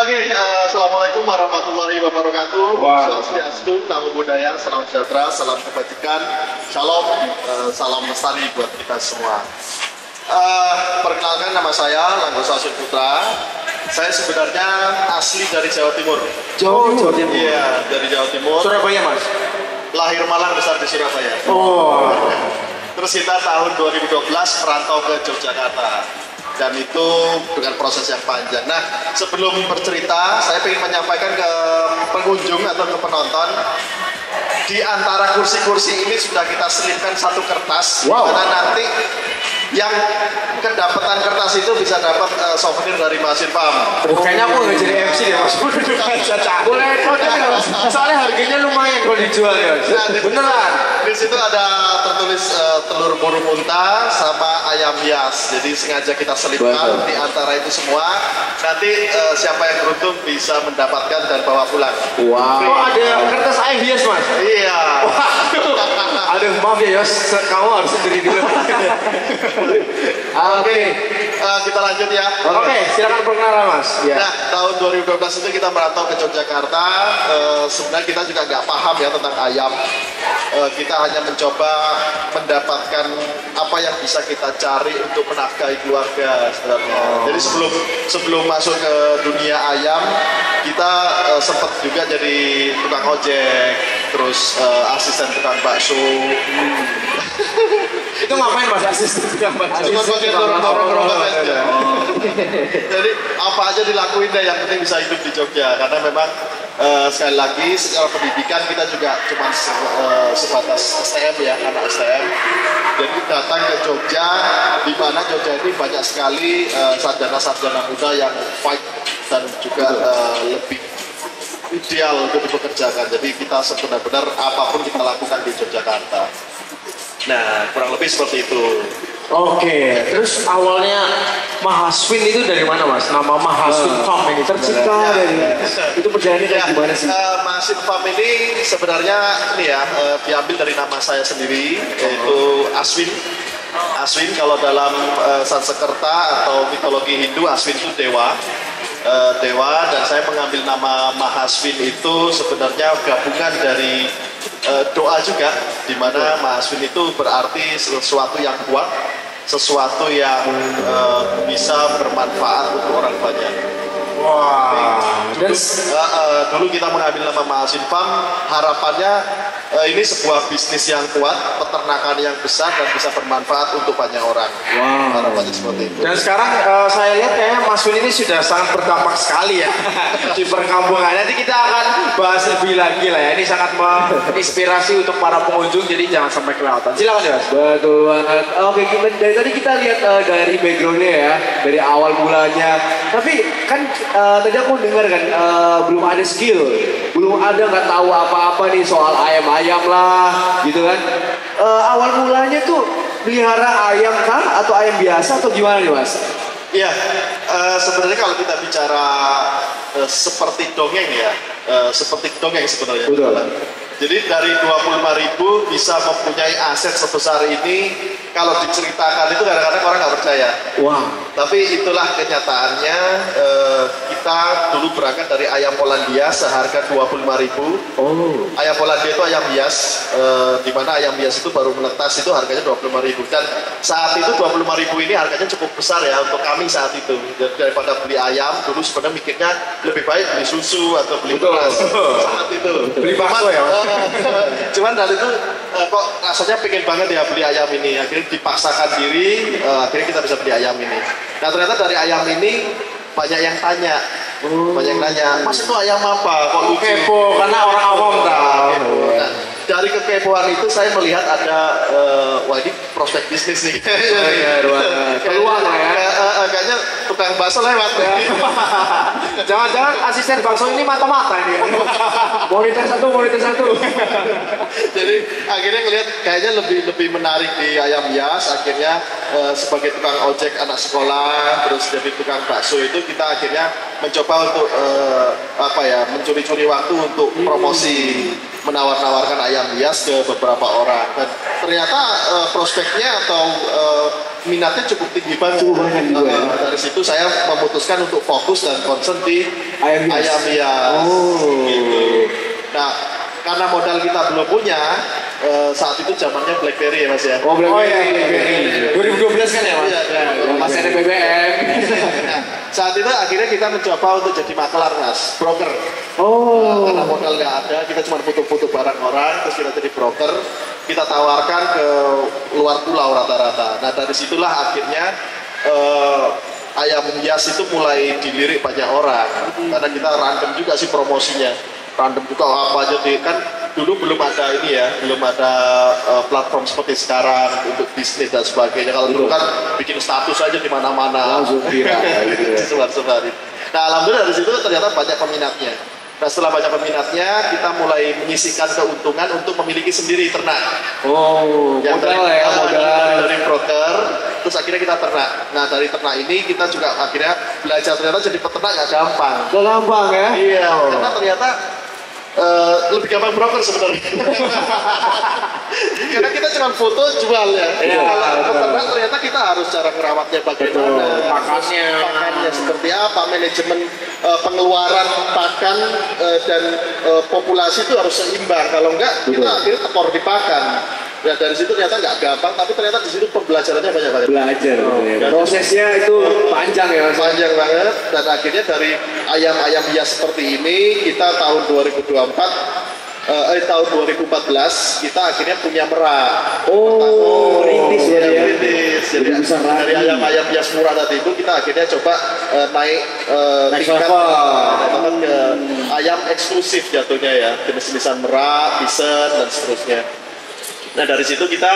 Oke, Assalamualaikum warahmatullahi wabarakatuh. Swastiastu, namo buddhaya, salam sejahtera, salam kebajikan, shalom, salam lestari buat kita semua. Perkenalkan, nama saya Langgo Sasud Putra. Saya sebenarnya asli dari Jawa Timur. Jawa Timur. Iya, dari Jawa Timur. Surabaya, Mas. Lahir Malang, besar di Surabaya. Oh. Terus kita tahun 2012 merantau ke Yogyakarta. Dan itu dengan proses yang panjang. Nah, sebelum bercerita, saya ingin menyampaikan ke pengunjung atau ke penonton, di antara kursi-kursi ini sudah kita selipkan satu kertas, wow, dimana nanti yang kedapatan kertas itu bisa dapat souvenir dari Mas Irfan. Kayaknya aku nggak jadi MC deh, Mas. Boleh soalnya harganya lumayan kalau dijual ya. Nah, beneran. Di situ ada tertulis telur burung unta sama ayam hias. Jadi sengaja kita selipkan di antara itu semua. Nanti siapa yang beruntung bisa mendapatkan dan bawa pulang. Wow. Oh, ada kertas ayam hias, Mas? Iya. Aduh, maaf ya, Yos. Kamu harus sendiri dulu. Oke. Kita lanjut ya. Oke, silakan perkenalan, Mas. Ya. Nah, tahun 2012 itu kita merantau ke Yogyakarta. Sebenarnya kita juga nggak paham ya tentang ayam. Kita hanya mencoba mendapatkan apa yang bisa kita cari untuk menafkahi keluarga sebenarnya. Jadi sebelum masuk ke dunia ayam, kita sempat juga jadi tukang ojek, terus asisten tukang bakso. Itu ngapain, Mas, asisten tukang bakso? Cuma bagian dorong-dorong aja. Jadi apa aja dilakuin deh, yang penting bisa hidup di Jogja. Karena memang sekali lagi secara pendidikan kita juga cuma sebatas STM ya, anak STM. Jadi datang ke Jogja, di mana Jogja ini banyak sekali sarjana-sarjana muda yang fight dan juga lebih ideal untuk dipekerjakan. Jadi kita benar-benar apapun kita lakukan di Yogyakarta. Nah, kurang lebih seperti itu. Oke, terus awalnya Mahaswin itu dari mana, Mas? Nama Mahaswin Farm ini tercipta dari itu perjalanannya kayak gimana sih? Mahaswin Farm ini sebenarnya ini ya diambil dari nama saya sendiri, yaitu Aswin. Aswin kalau dalam Sanskerta atau mitologi Hindu, Aswin itu dewa. Dan saya mengambil nama Mahaswin itu sebenarnya gabungan dari doa juga, di mana Mahaswin itu berarti sesuatu yang kuat, sesuatu yang bisa bermanfaat untuk orang banyak. Wah. Dulu kita mengambil nama Mahaswin Farm, harapannya ini sebuah bisnis yang kuat, peternakan yang besar dan bisa bermanfaat untuk banyak orang. Wow. Harapannya seperti itu. Dan sekarang saya lihat kayaknya Mas Win ini sudah sangat berdampak sekali ya di perkampungan. Nanti kita akan bahas lebih lagi lah ya. Ini sangat menginspirasi untuk para pengunjung, jadi jangan sampai kelewatan. Silakan ya, Mas. Betul banget. Oke, dari tadi kita lihat dari backgroundnya ya, dari awal mulanya. Tapi kan tadi aku dengar kan belum ada skill, belum ada nggak tahu apa-apa nih soal ayam-ayam lah, gitu kan. Awal mulanya tuh pelihara ayam kah atau ayam biasa atau gimana nih, Mas? Iya, sebenarnya kalau kita bicara seperti dongeng ya, seperti dongeng sebenarnya. Betul. Jadi dari 25.000 bisa mempunyai aset sebesar ini, kalau diceritakan itu kadang-kadang orang nggak percaya. Wah. Tapi itulah kenyataannya. Kita dulu berangkat dari ayam Polandia seharga 25.000. Oh. Ayam Polandia itu ayam hias, di mana ayam hias itu baru menetas itu harganya 25.000. Dan saat itu 25.000 ini harganya cukup besar ya untuk kami saat itu. Daripada beli ayam, dulu sebenarnya mikirnya lebih baik beli susu atau beli beras saat itu. Beli bakso ya, Mas? Cuman dari itu kok rasanya pengen banget ya beli ayam ini. Akhirnya dipaksakan diri, akhirnya kita bisa beli ayam ini. Nah ternyata dari ayam ini banyak yang tanya. Banyak yang tanya, Mas itu ayam apa? Kok lucu? Kepo, karena orang awam tahu. Nah, dari kekepoan itu saya melihat ada wah ini prospek bisnis nih. Peluang lah ya. Kayaknya tukang bakso lewat ya. Jangan-jangan asisten bakso ini mata-mata ini. Monitor satu. Jadi akhirnya ngelihat kayaknya lebih menarik di ayam hias. Akhirnya sebagai tukang ojek anak sekolah, terus jadi tukang bakso itu kita akhirnya mencoba untuk mencuri-curi waktu untuk promosi, menawar-nawarkan ayam hias ke beberapa orang. Dan ternyata prospeknya atau minatnya cukup tinggi banget. Cukup banyak juga, ya. Dari situ saya memutuskan untuk fokus dan concern di Ayam hias. ayam hias. Oh. Gitu. Nah, karena modal kita belum punya, saat itu zamannya BlackBerry ya Mas ya. Oh, BlackBerry. iya. 2012 kan ya Mas? Iya, Yang masih ada BBM. Nah, saat itu akhirnya kita mencoba untuk jadi maklar Mas, broker. Oh. Karena modal nggak ada, kita cuma foto-foto barang orang, terus kita jadi broker, kita tawarkan ke luar pulau rata-rata. Nah dari situlah akhirnya ayam hias itu mulai dilirik banyak orang, karena kita random juga sih promosinya, random juga apa aja deh, kan dulu belum ada ini ya, belum ada platform seperti sekarang untuk bisnis dan sebagainya. Kalau dulu kan bikin status aja di mana-mana, Langsung viral gitu ya. sebar-sebarin. Nah alhamdulillah dari situ ternyata banyak peminatnya. Nah setelah banyak peminatnya, kita mulai menyisihkan keuntungan untuk memiliki sendiri ternak. Oh, Yang modal ya, modal. dari broker, terus akhirnya kita ternak. Nah dari ternak ini kita juga akhirnya belajar ternyata jadi peternak nggak gampang. Gak gampang ya? Iya, karena ternyata lebih gampang broker sebenarnya. Karena kita cuma foto jual ya. Iya, Kalau betul. peternak ternyata kita harus cara merawatnya bagaimana, pakannya seperti apa, manajemen pengeluaran pakan dan populasi itu harus seimbang. Kalau enggak kita akhirnya tekor di pakan. Ya dari situ ternyata nggak gampang, tapi ternyata di situ pembelajarannya banyak banget. Belajar. Ya. Prosesnya itu panjang ya Mas? Panjang banget, dan akhirnya dari ayam-ayam hias seperti ini kita tahun 2014 kita akhirnya punya merak. Oh, rintis ya dia. Rintis. Jadi Jadi bisa dari lagi. ayam-ayam hias murah tadi itu kita akhirnya coba naik tingkat ke ayam eksklusif jatuhnya ya, jenis-jenisan merak, bison dan seterusnya. Nah dari situ kita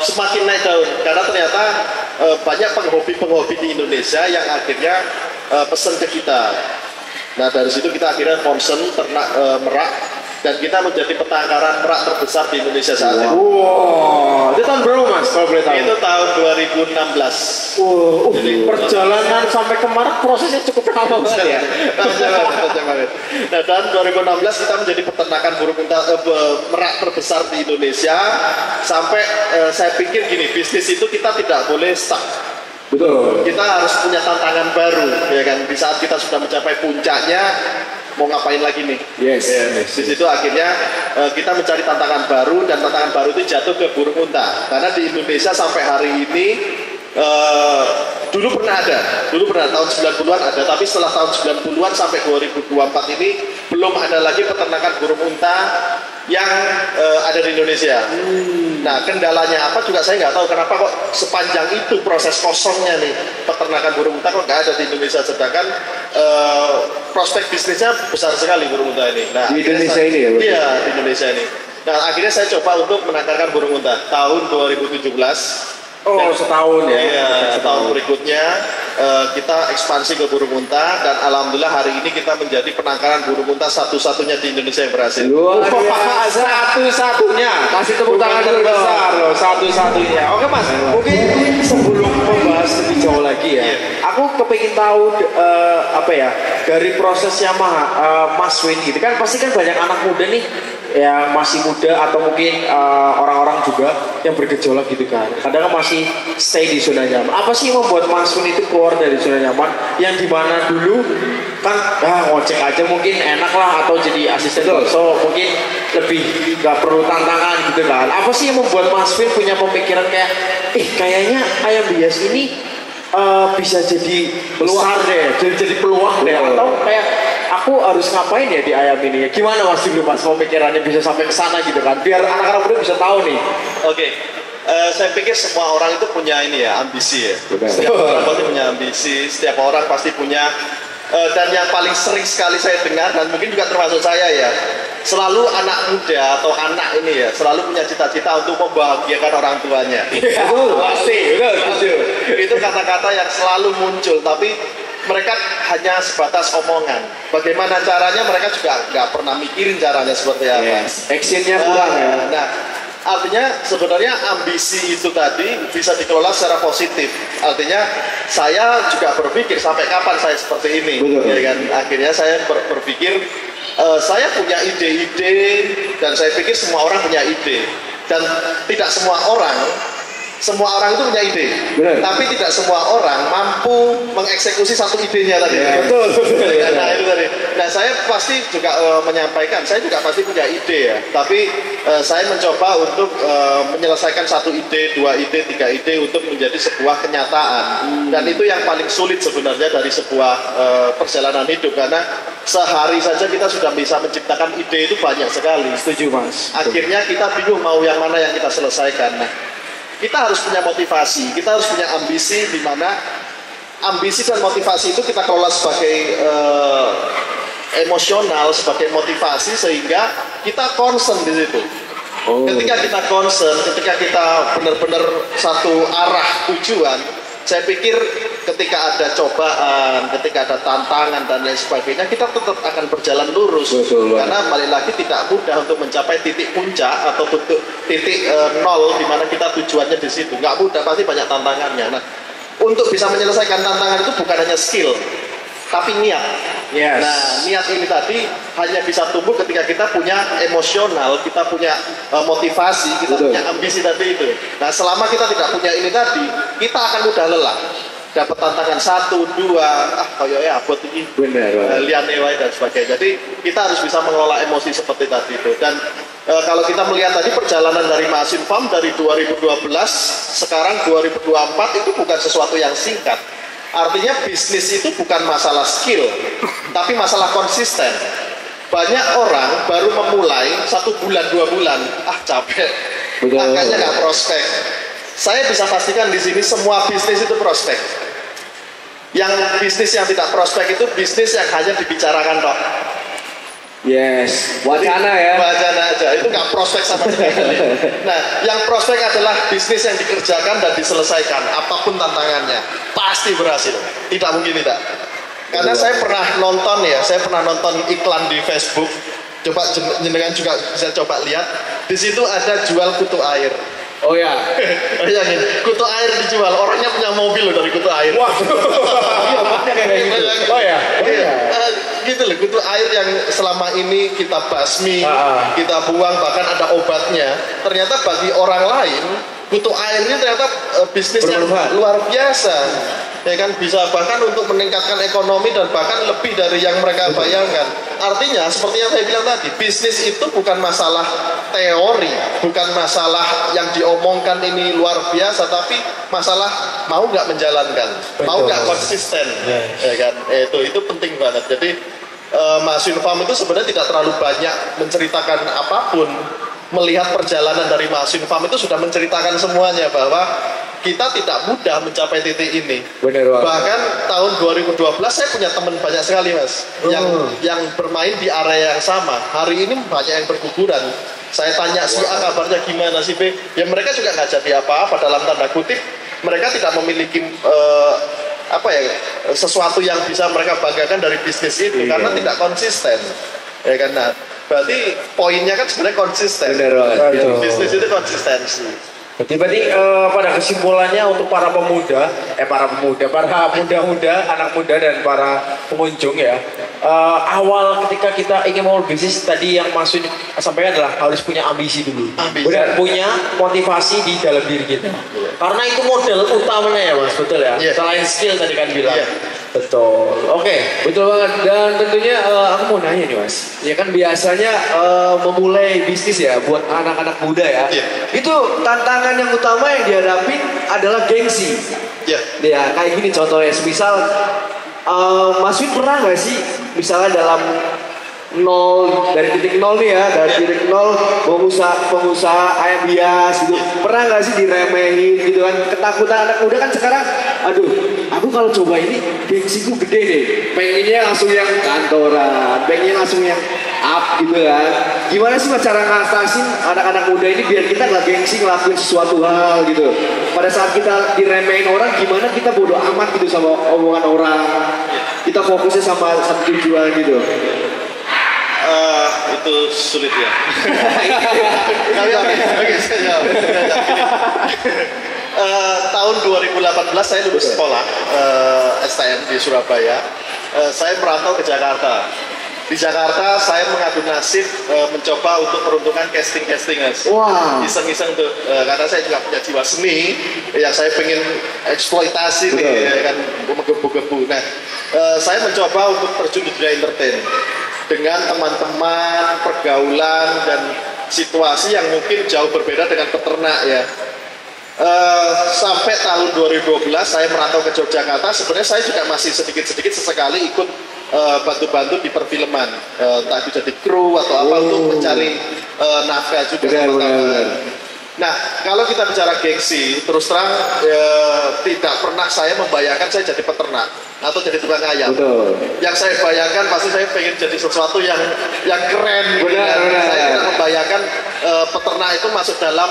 semakin naik daun, karena ternyata banyak penghobi-penghobi di Indonesia yang akhirnya pesen ke kita. Nah dari situ kita akhirnya concern ternak merak, dan kita menjadi penangkaran merak terbesar di Indonesia saat ini. Wow, itu tahun berapa Mas kalau boleh tahu? Itu tahun 2016. Perjalanan sampai kemarin prosesnya cukup lama banget ya. Panjang banget. Nah tahun 2016 kita menjadi peternakan burung unta merak terbesar di Indonesia, sampai saya pikir gini, bisnis itu kita tidak boleh stuck. Betul. Kita harus punya tantangan baru, ya kan? Di saat kita sudah mencapai puncaknya, mau ngapain lagi nih? Yes. Di situ akhirnya kita mencari tantangan baru, dan tantangan baru itu jatuh ke burung unta. Karena di Indonesia sampai hari ini dulu pernah tahun 90-an ada, tapi setelah tahun 90-an sampai 2024 ini belum ada lagi peternakan burung unta yang ada di Indonesia. Nah kendalanya apa juga saya nggak tahu, kenapa kok sepanjang itu proses kosongnya nih peternakan burung unta kok nggak ada di Indonesia, sedangkan prospek bisnisnya besar sekali burung unta ini. Nah, Di Indonesia ini ya, berarti? Iya di Indonesia ini. Nah akhirnya saya coba untuk menangkarkan burung unta tahun 2017. Oh, setahun ya. Iya, tahun berikutnya kita ekspansi ke burung unta, dan alhamdulillah hari ini kita menjadi penangkaran burung unta satu-satunya di Indonesia yang berhasil. Luar Wah, biasa. satu-satunya. Kasih tepuk tangan dulu dong. Besar loh, satu-satunya. Oke Mas, mungkin sebelum membahas lebih jauh lagi ya, aku kepingin tahu dari prosesnya Mas Win gitu kan, pasti kan banyak anak muda nih yang masih muda, atau mungkin orang-orang juga yang bergejolak gitu kan, kadang masih stay di zona nyaman. Apa sih yang membuat Mas Win itu keluar dari zona nyaman, yang dimana dulu kan ngojek aja mungkin enak lah, atau jadi asisten bakso mungkin lebih nggak perlu tantangan gitu kan. Apa sih yang membuat Mas Win punya pemikiran kayak kayaknya ayam hias ini bisa jadi besar deh, jadi peluang deh, atau kayak aku harus ngapain ya di ayam ini? Gimana Mas dulu Mas pemikirannya bisa sampai ke sana gitu kan, biar anak-anak muda bisa tahu nih. Oke. Saya pikir semua orang itu punya ini ya, ambisi ya. Benar. Setiap orang pasti punya ambisi, setiap orang pasti punya, dan yang paling sering sekali saya dengar, dan mungkin juga termasuk saya ya, selalu anak muda atau anak ini ya, selalu punya cita-cita untuk membahagiakan orang tuanya. Pasti, betul. Itu kata-kata yang selalu muncul, tapi mereka hanya sebatas omongan. Bagaimana caranya, mereka juga nggak pernah mikirin caranya seperti apa. Actionnya kurang ya. Nah, artinya sebenarnya ambisi itu tadi bisa dikelola secara positif. Artinya saya juga berpikir sampai kapan saya seperti ini. Betul. Ya kan? Akhirnya saya berpikir saya punya ide-ide, dan saya pikir semua orang punya ide, dan tidak semua orang semua orang itu punya ide, tapi tidak semua orang mampu mengeksekusi satu idenya tadi. Betul. Nah itu tadi. Nah saya pasti juga menyampaikan, saya juga pasti punya ide ya, tapi saya mencoba untuk menyelesaikan satu ide, dua ide, tiga ide untuk menjadi sebuah kenyataan. Dan itu yang paling sulit sebenarnya dari sebuah perjalanan hidup, karena sehari saja kita sudah bisa menciptakan ide itu banyak sekali. Setuju Mas. Akhirnya kita bingung mau yang mana yang kita selesaikan. Nah, kita harus punya motivasi, kita harus punya ambisi, di mana ambisi dan motivasi itu kita kelola sebagai emosional, sebagai motivasi, sehingga kita concern di situ. Ketika kita concern, ketika kita benar-benar satu arah tujuan, saya pikir ketika ada cobaan, ketika ada tantangan dan lain sebagainya, kita tetap akan berjalan lurus. Betul. Karena balik lagi tidak mudah untuk mencapai titik puncak atau titik nol, di mana kita tujuannya di situ. Nggak mudah, pasti banyak tantangannya. Nah, untuk bisa menyelesaikan tantangan itu bukan hanya skill, tapi niat. Yes. Nah, niat ini tadi hanya bisa tumbuh ketika kita punya emosional, kita punya motivasi, kita punya ambisi tadi itu. Nah, selama kita tidak punya ini tadi, kita akan mudah lelah. Dapat tantangan 1, 2, kayaknya abot ini, liane wae dan sebagainya. Jadi kita harus bisa mengelola emosi seperti tadi itu. Dan kalau kita melihat tadi perjalanan dari Masin Farm dari 2012 sekarang 2024 itu bukan sesuatu yang singkat. Artinya bisnis itu bukan masalah skill, tapi masalah konsisten. Banyak orang baru memulai 1 bulan, 2 bulan, capek, kayaknya nggak prospek. Saya bisa pastikan di sini semua bisnis itu prospek. Yang bisnis yang tidak prospek itu bisnis yang hanya dibicarakan kok. Yes, wacana ya. Wacana aja, itu nggak prospek sama sekali. Nah, yang prospek adalah bisnis yang dikerjakan dan diselesaikan, apapun tantangannya, pasti berhasil. Tidak mungkin tidak. Karena saya pernah nonton iklan di Facebook. Coba jenengan juga bisa coba lihat. Di situ ada jual kutu air. Oh ya. Bayangin, kutu air dijual, orangnya punya mobil loh dari kutu air. Wah. Kayak gitu. Oh ya. Gitu loh, kutu air yang selama ini kita basmi, kita buang, bahkan ada obatnya. Ternyata bagi orang lain, kutu air ini ternyata bisnis yang luar biasa. Ya kan, bisa bahkan untuk meningkatkan ekonomi dan bahkan lebih dari yang mereka bayangkan. Artinya seperti yang saya bilang tadi, bisnis itu bukan masalah teori, bukan masalah yang diomongkan ini luar biasa, tapi masalah mau nggak menjalankan, mau nggak konsisten. Ya kan, itu penting banget. Jadi Masin Farm itu sebenarnya tidak terlalu banyak menceritakan apapun. Melihat perjalanan dari Masin Farm itu sudah menceritakan semuanya, bahwa kita tidak mudah mencapai titik ini. Bahkan tahun 2012 saya punya teman banyak sekali Mas, yang bermain di area yang sama. Hari ini banyak yang berguguran. Saya tanya si A kabarnya gimana, si B, ya mereka juga nggak jadi apa-apa, dalam tanda kutip. Mereka tidak memiliki sesuatu yang bisa mereka banggakan dari bisnis itu, karena tidak konsisten. Ya kan, nah, berarti poinnya kan sebenarnya konsisten. Bisnis itu konsistensi. Berarti pada kesimpulannya untuk para pemuda, para muda-muda, anak muda dan para pengunjung ya, awal ketika kita ingin mau bisnis tadi yang Mas Win sampaikan adalah harus punya ambisi dulu, dan punya motivasi di dalam diri kita. Karena itu modal utamanya ya Mas, betul ya. Selain skill tadi kan bilang. Betul. Oke. Betul banget. Dan tentunya aku mau nanya nih Mas. Ya kan biasanya memulai bisnis ya buat anak-anak muda ya. Itu tantangan yang utama yang dihadapin adalah gengsi. Ya kayak gini contohnya. Misal Mas Win pernah nggak sih misalnya dalam dari titik nol nih ya, dari titik nol pengusaha ayam hias gitu, pernah nggak sih diremehin gitu kan? Ketakutan anak muda kan sekarang, aduh aku kalau coba ini gengsiku gede deh, pengennya langsung yang kantoran, pengennya langsung yang up gitu kan. Gimana sih cara ngatasin anak-anak muda ini biar kita nggak gengsi ngelakuin sesuatu hal gitu? Pada saat kita diremehin orang, gimana kita bodo amat gitu sama omongan orang, kita fokusnya sama satu tujuan gitu. Itu sulit ya. Oke, saya jawab. Tahun 2018 saya lulus sekolah STM di Surabaya. Saya merantau ke Jakarta. Di Jakarta saya mengadu nasib mencoba untuk peruntungan casting Mas. Wah. Iseng-iseng tuh karena saya juga punya jiwa seni yang saya pengen eksploitasi nih ya kan menggebu-gebu. Nah, saya mencoba untuk terjun di dunia entertain dengan teman-teman, pergaulan dan situasi yang mungkin jauh berbeda dengan peternak ya. Sampai tahun 2012 saya merantau ke Yogyakarta. Sebenarnya saya juga masih sedikit-sedikit sesekali ikut bantu-bantu di perfilman, entah itu jadi kru atau apa untuk mencari nafkah juga. Nah, kalau kita bicara gengsi, terus terang tidak pernah saya membayangkan saya jadi peternak atau jadi tukang ayam. Betul. Yang saya bayangkan pasti saya pengen jadi sesuatu yang keren. Benar. Saya tidak membayangkan peternak itu masuk dalam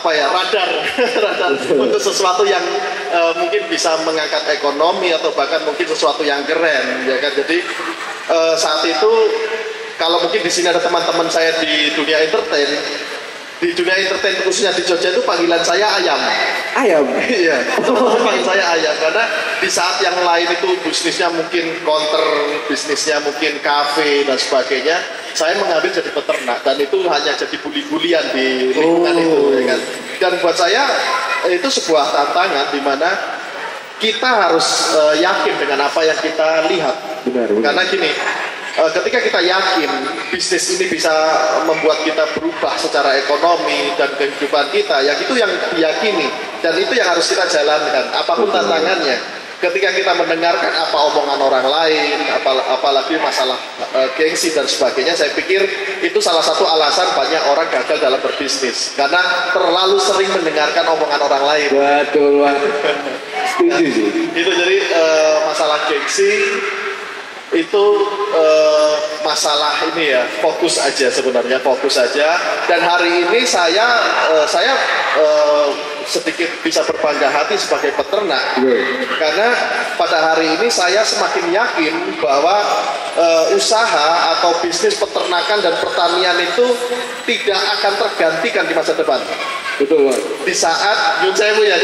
radar untuk sesuatu yang mungkin bisa mengangkat ekonomi atau bahkan mungkin sesuatu yang keren, ya kan? Jadi saat itu kalau mungkin di sini ada teman-teman saya di dunia entertain khususnya di Jogja itu panggilan saya ayam. Ayam? Iya, teman-teman panggil saya ayam karena di saat yang lain itu bisnisnya mungkin counter, bisnisnya mungkin kafe dan sebagainya, saya mengambil jadi peternak dan itu hanya jadi buli-bulian di lingkungan itu, ya kan? Dan buat saya itu sebuah tantangan di mana kita harus yakin dengan apa yang kita lihat. Benar. Karena gini, ketika kita yakin bisnis ini bisa membuat kita berubah secara ekonomi dan kehidupan kita, ya itu yang diyakini dan itu yang harus kita jalankan apapun tantangannya. Ketika kita mendengarkan apa omongan orang lain, apalagi masalah gengsi dan sebagainya, saya pikir itu salah satu alasan banyak orang gagal dalam berbisnis karena terlalu sering mendengarkan omongan orang lain. Betul banget. Setuju sih. Itu jadi masalah gengsi itu masalah ini ya, fokus aja sebenarnya, fokus aja. Dan hari ini saya sedikit bisa berbangga hati sebagai peternak karena pada hari ini saya semakin yakin bahwa usaha atau bisnis peternakan dan pertanian itu tidak akan tergantikan di masa depan. Betul, Pak. Di saat nyun sewu ya,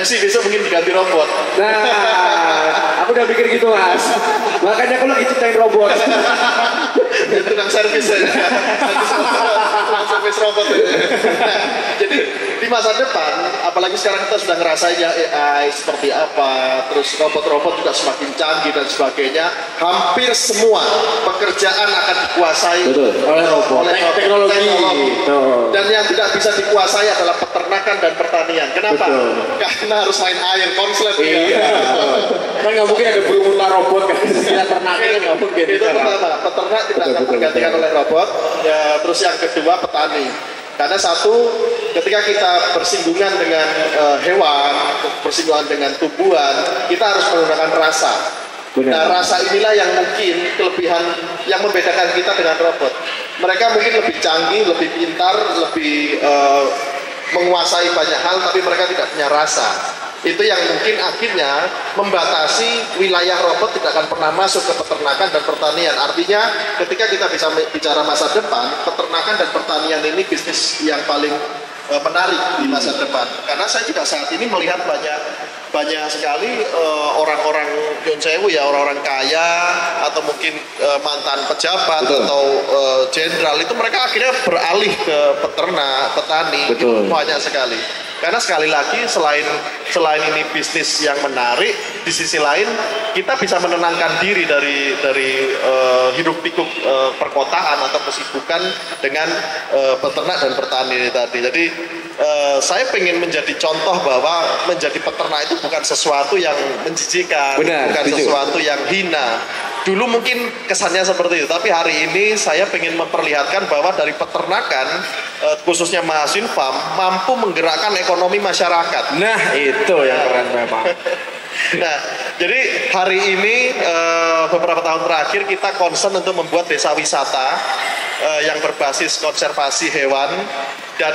MC besok mungkin diganti robot. Nah, aku udah pikir gitu, Mas. Makanya aku lagi ciptain robot. Tukang servis ya. Tukang servis robot. Nah, jadi di masa depan, apalagi sekarang kita sudah ngerasain ya AI seperti apa, terus robot-robot juga semakin canggih dan sebagainya. Hampir semua pekerjaan akan dikuasai oleh robot. Oleh teknologi. Dan yang tidak bisa dikuasai adalah peternakan dan pertanian. Kenapa? Karena harus main air, konslet. Iya. Kan nggak mungkin ada burung unta robot kan? Kita ternakan nggak mungkin. Itu pertama, peternak tidak akan tergantikan oleh robot. Ya, terus yang kedua petani. Karena satu, ketika kita bersinggungan dengan hewan, bersinggungan dengan tumbuhan, kita harus menggunakan rasa. Nah, rasa inilah yang mungkin kelebihan yang membedakan kita dengan robot. Mereka mungkin lebih canggih, lebih pintar, lebih menguasai banyak hal, tapi mereka tidak punya rasa. Itu yang mungkin akhirnya membatasi wilayah robot tidak akan pernah masuk ke peternakan dan pertanian. Artinya ketika kita bisa bicara masa depan, peternakan dan pertanian ini bisnis yang paling menarik di masa depan. Karena saya juga saat ini melihat banyak sekali orang-orang nyun sewu ya, orang-orang kaya atau mungkin mantan pejabat atau jenderal itu mereka akhirnya beralih ke peternak, petani. Itu banyak sekali. Karena sekali lagi selain ini bisnis yang menarik, di sisi lain kita bisa menenangkan diri dari hiruk pikuk perkotaan atau kesibukan dengan peternak dan pertanian tadi. Jadi saya pengen menjadi contoh bahwa menjadi peternak itu bukan sesuatu yang menjijikan, bukan sesuatu yang hina. Dulu mungkin kesannya seperti itu, tapi hari ini saya pengen memperlihatkan bahwa dari peternakan, khususnya Mahasin Farm, mampu menggerakkan ekonomi masyarakat. Nah, itu yang keren memang. Nah, jadi hari ini beberapa tahun terakhir kita concern untuk membuat desa wisata yang berbasis konservasi hewan. Dan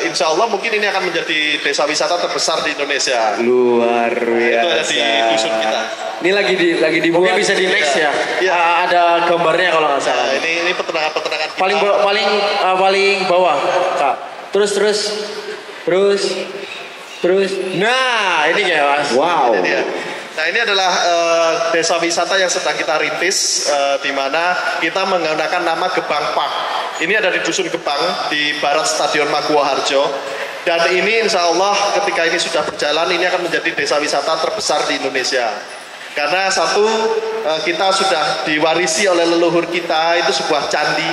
insya Allah mungkin ini akan menjadi desa wisata terbesar di Indonesia. Luar biasa. Itu ada di dusun kita. Ini lagi dibuat. Mungkin bisa di next ya. Ya. Ada gambarnya kalau nggak salah. Nah, ini peternakan kita. Paling bawah, Kak. Terus. Nah, ini ya, Mas. Wow. Ini dia. Nah ini adalah desa wisata yang sedang kita rintis, di mana kita menggunakan nama Gebang Park. Ini ada di Dusun Gebang, di barat Stadion Maguwo Harjo. Dan ini insya Allah ketika ini sudah berjalan, ini akan menjadi desa wisata terbesar di Indonesia. Karena satu, kita sudah diwarisi oleh leluhur kita, itu sebuah candi.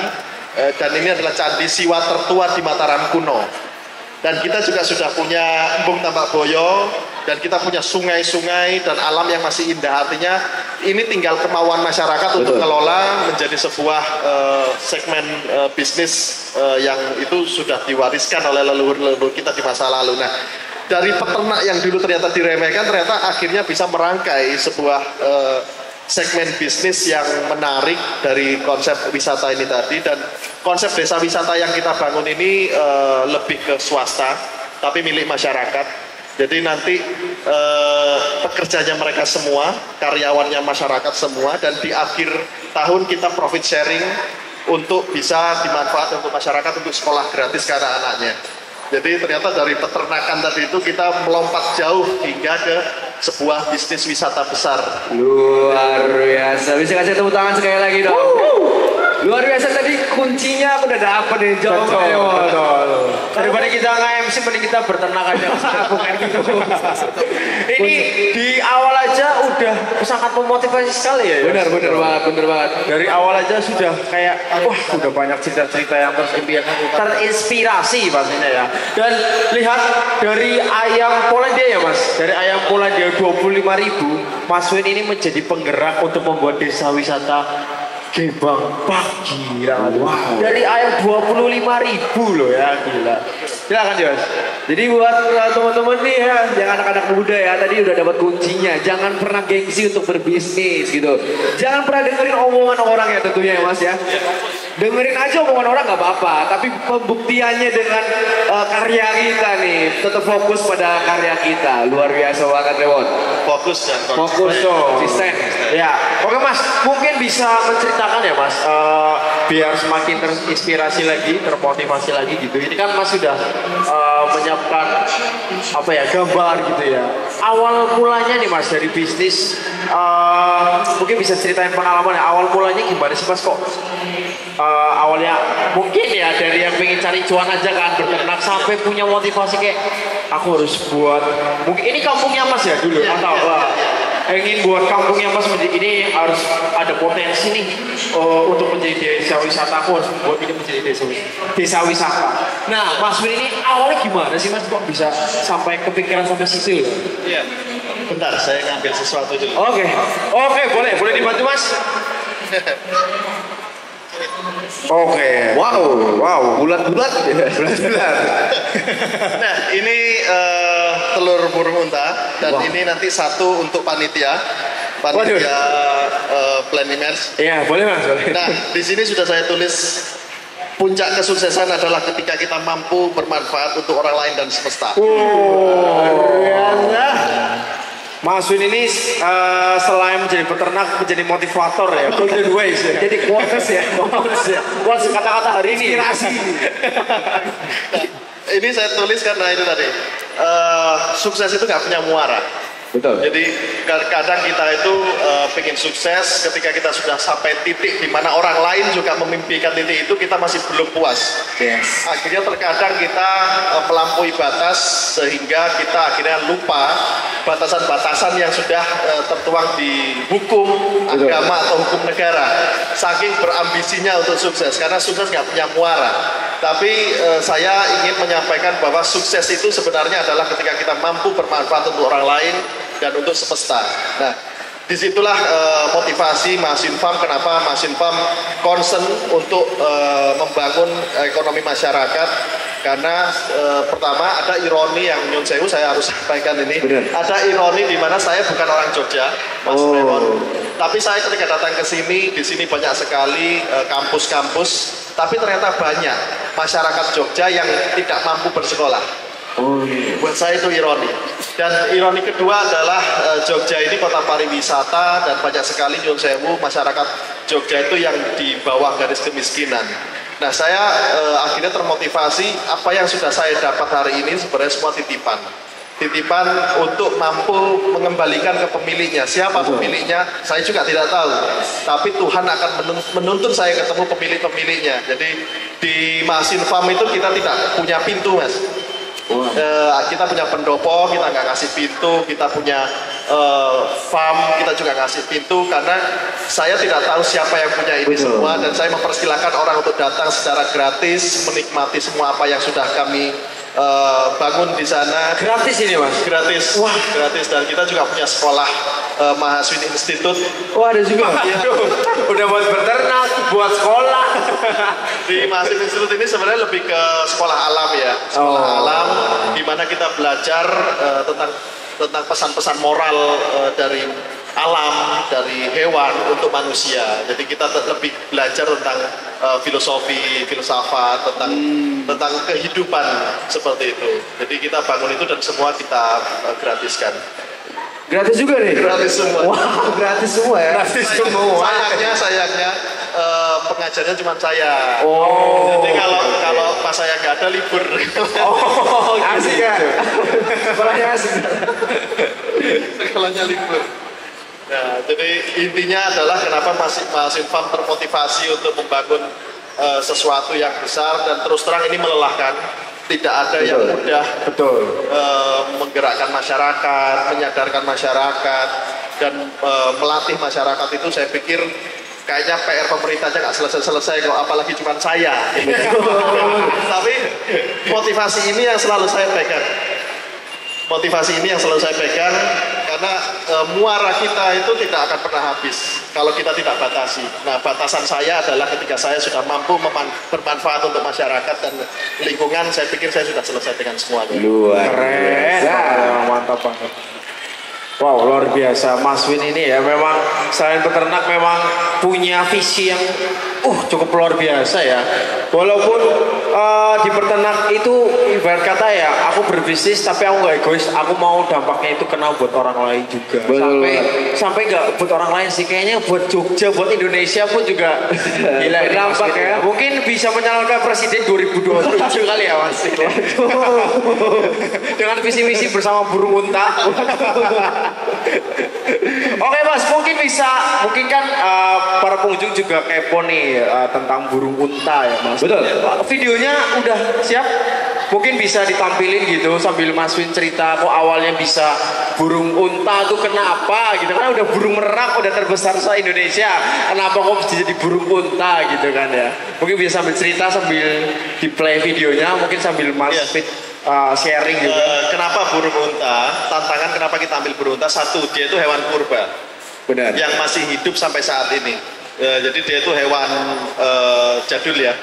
Dan ini adalah candi Siwa tertua di Mataram kuno. Dan kita juga sudah punya Embung Tambak Boyo, dan kita punya sungai-sungai dan alam yang masih indah. Artinya ini tinggal kemauan masyarakat untuk kelola menjadi sebuah segmen bisnis yang itu sudah diwariskan oleh leluhur-leluhur kita di masa lalu. Nah, dari peternak yang dulu ternyata diremehkan, ternyata akhirnya bisa merangkai sebuah segmen bisnis yang menarik dari konsep wisata ini tadi. Dan konsep desa wisata yang kita bangun ini lebih ke swasta, tapi milik masyarakat. Jadi nanti pekerjanya mereka semua, karyawannya masyarakat semua, dan di akhir tahun kita profit sharing untuk bisa dimanfaatkan untuk masyarakat untuk sekolah gratis ke anak-anaknya. Jadi ternyata dari peternakan tadi itu kita melompat jauh hingga ke sebuah bisnis wisata besar. Luar biasa. Bisa kasih tepuk tangan sekali lagi dong. Luar biasa, tadi kuncinya aku udah dapet nih jawabannya. Daripada kita nge-MC, mending kita berternak aja. Bukan gitu. Ini di awal aja udah sangat memotivasi sekali ya. Benar banget. Dari awal aja sudah kayak, wah udah banyak cerita-cerita yang terinspirasi pastinya ya. Dan lihat dari ayam Polandia ya mas. Dari ayam Polandia 25.000, Mas Win ini menjadi penggerak untuk membuat desa wisata Gebang Park. Gila. Wow. Dari ayam 25.000 loh ya, gila. Silakan Mas. Jadi buat teman-teman nih ya, yang anak-anak muda ya, tadi udah dapat kuncinya. Jangan pernah gengsi untuk berbisnis gitu. Jangan pernah dengerin omongan orang ya tentunya ya mas ya. Dengerin aja omongan orang gak apa-apa, tapi pembuktiannya dengan karya kita nih. Tetap fokus pada karya kita. Luar biasa banget Rewon. Fokus dan Fokus dong. Konsisten. Ya, oke mas, mungkin bisa menceritakan ya mas, biar semakin terinspirasi lagi, termotivasi lagi gitu. Ini kan mas sudah menyiapkan apa ya, gambar gitu ya. Awal mulanya nih mas dari bisnis, mungkin bisa ceritain pengalaman ya. Awal mulanya gimana sih mas kok? Awalnya mungkin ya dari yang pengen cari cuan aja kan, beternak, sampai punya motivasi kayak aku harus buat, mungkin ini kampungnya mas ya dulu atau ingin buat kampungnya mas menjadi ini, harus ada potensi nih untuk menjadi desa wisata, aku harus buat ini menjadi desa wisata. Nah Mas Win ini awalnya gimana sih mas kok bisa sampai kepikiran sampai situ? Iya. Bentar, saya ngambil sesuatu dulu. Oke, boleh dibantu mas. Oke. Wow, bulat-bulat. Nah, ini telur burung unta, dan ini nanti satu untuk panitia Planimers. Iya, boleh mas. Nah, di sini sudah saya tulis, puncak kesuksesan adalah ketika kita mampu bermanfaat untuk orang lain dan semesta. Mas Win ini selain menjadi peternak, menjadi motivator ya, golden ways ya. Jadi quotes ya. Quotes kata-kata hari ini. Inspirasi. Ini saya tulis karena itu tadi, sukses itu nggak punya muara. Betul. Jadi kadang kita itu pengen sukses, ketika kita sudah sampai titik di mana orang lain juga memimpikan titik itu, kita masih belum puas. Yes. Akhirnya terkadang kita melampaui batas, sehingga kita akhirnya lupa batasan-batasan yang sudah tertuang di hukum agama atau hukum negara. Saking berambisinya untuk sukses, karena sukses nggak punya muara. Tapi saya ingin menyampaikan bahwa sukses itu sebenarnya adalah ketika kita mampu bermanfaat untuk orang lain dan untuk semesta. Nah, disitulah motivasi Masinfam, kenapa Masinfam concern untuk membangun ekonomi masyarakat. Karena pertama ada ironi yang nyun sewu saya harus sampaikan ini. Benar. Ada ironi di mana saya bukan orang Jogja, Mas Raymond. Tapi saya ketika datang ke sini, di sini banyak sekali kampus-kampus. Tapi ternyata banyak masyarakat Jogja yang tidak mampu bersekolah. Buat saya itu ironi. Dan ironi kedua adalah Jogja ini kota pariwisata, dan banyak sekali nyun sewu masyarakat Jogja itu yang di bawah garis kemiskinan. Nah, saya akhirnya termotivasi, apa yang sudah saya dapat hari ini sebenarnya semua titipan. titipan untuk mampu mengembalikan ke pemiliknya. Siapa pemiliknya? Saya juga tidak tahu. Tapi Tuhan akan menuntun saya ketemu pemilik-pemiliknya. Jadi di Masin Farm itu kita tidak punya pintu, Mas. Kita punya pendopo, kita nggak kasih pintu. Kita punya farm, kita juga kasih pintu. Karena saya tidak tahu siapa yang punya ini semua. Dan saya mempersilahkan orang untuk datang secara gratis, menikmati semua apa yang sudah kami bangun di sana. Gratis ini, Mas? Gratis. Wah, gratis. Dan kita juga punya sekolah Mahaswini Institute. Oh, ada juga. Ya. Udah buat beternak, buat sekolah. Di Mahaswini Institute ini sebenarnya lebih ke sekolah alam ya. Sekolah alam di mana kita belajar tentang pesan-pesan moral dari alam, dari hewan untuk manusia. Jadi kita lebih belajar tentang filosofi, filsafat, tentang kehidupan seperti itu. Jadi kita bangun itu dan semua kita gratiskan. Gratis juga nih? Gratis semua. Wah, gratis semua ya? Gratis semua. Sayangnya pengajarnya cuma saya. Oh. Jadi kalau pas saya nggak ada libur. Oh, asik ya? Sekolahnya asik. Sekolahnya libur. Nah, jadi intinya adalah kenapa Masin Farm termotivasi untuk membangun sesuatu yang besar dan terus terang ini melelahkan. Tidak ada yang mudah. Betul. Menggerakkan masyarakat, menyadarkan masyarakat, dan melatih masyarakat itu saya pikir kayaknya PR pemerintahnya nggak selesai-selesai kok, apalagi cuma saya. Tapi motivasi ini yang selalu saya pegang. Motivasi ini yang selalu saya pegang karena muara kita itu tidak akan pernah habis kalau kita tidak batasi. Nah, batasan saya adalah ketika saya sudah mampu bermanfaat untuk masyarakat dan lingkungan, saya pikir saya sudah selesai dengan semuanya. Luar Keren. Mantap banget. Wow, luar biasa. Mas Win ini ya memang selain peternak memang punya visi yang cukup luar biasa ya. Walaupun di peternak itu ibarat kata ya, aku berbisnis tapi aku gak egois. Aku mau dampaknya itu kena buat orang lain juga. Sampai gak buat orang lain sih, kayaknya buat Jogja, buat Indonesia pun juga gila dampak ya. Mungkin bisa menyalurkan presiden 2027 kali ya, Mas. Dengan visi-visi bersama burung unta. Oke, Mas, mungkin kan para pengunjung juga kepo nih tentang burung unta ya, Mas. Betul. Videonya udah siap? Mungkin bisa ditampilin gitu sambil Mas Win cerita kok awalnya bisa burung unta tuh kenapa gitu, karena udah burung merak udah terbesar se-Indonesia, kenapa kok bisa jadi burung unta gitu kan ya. Mungkin bisa sambil cerita sambil di play videonya, mungkin sambil Mas Win sharing juga. Kenapa burung unta? Tantangan kenapa kita ambil burung unta? Satu, dia itu hewan purba. Benar. Yang masih hidup sampai saat ini. Jadi dia itu hewan jadul ya.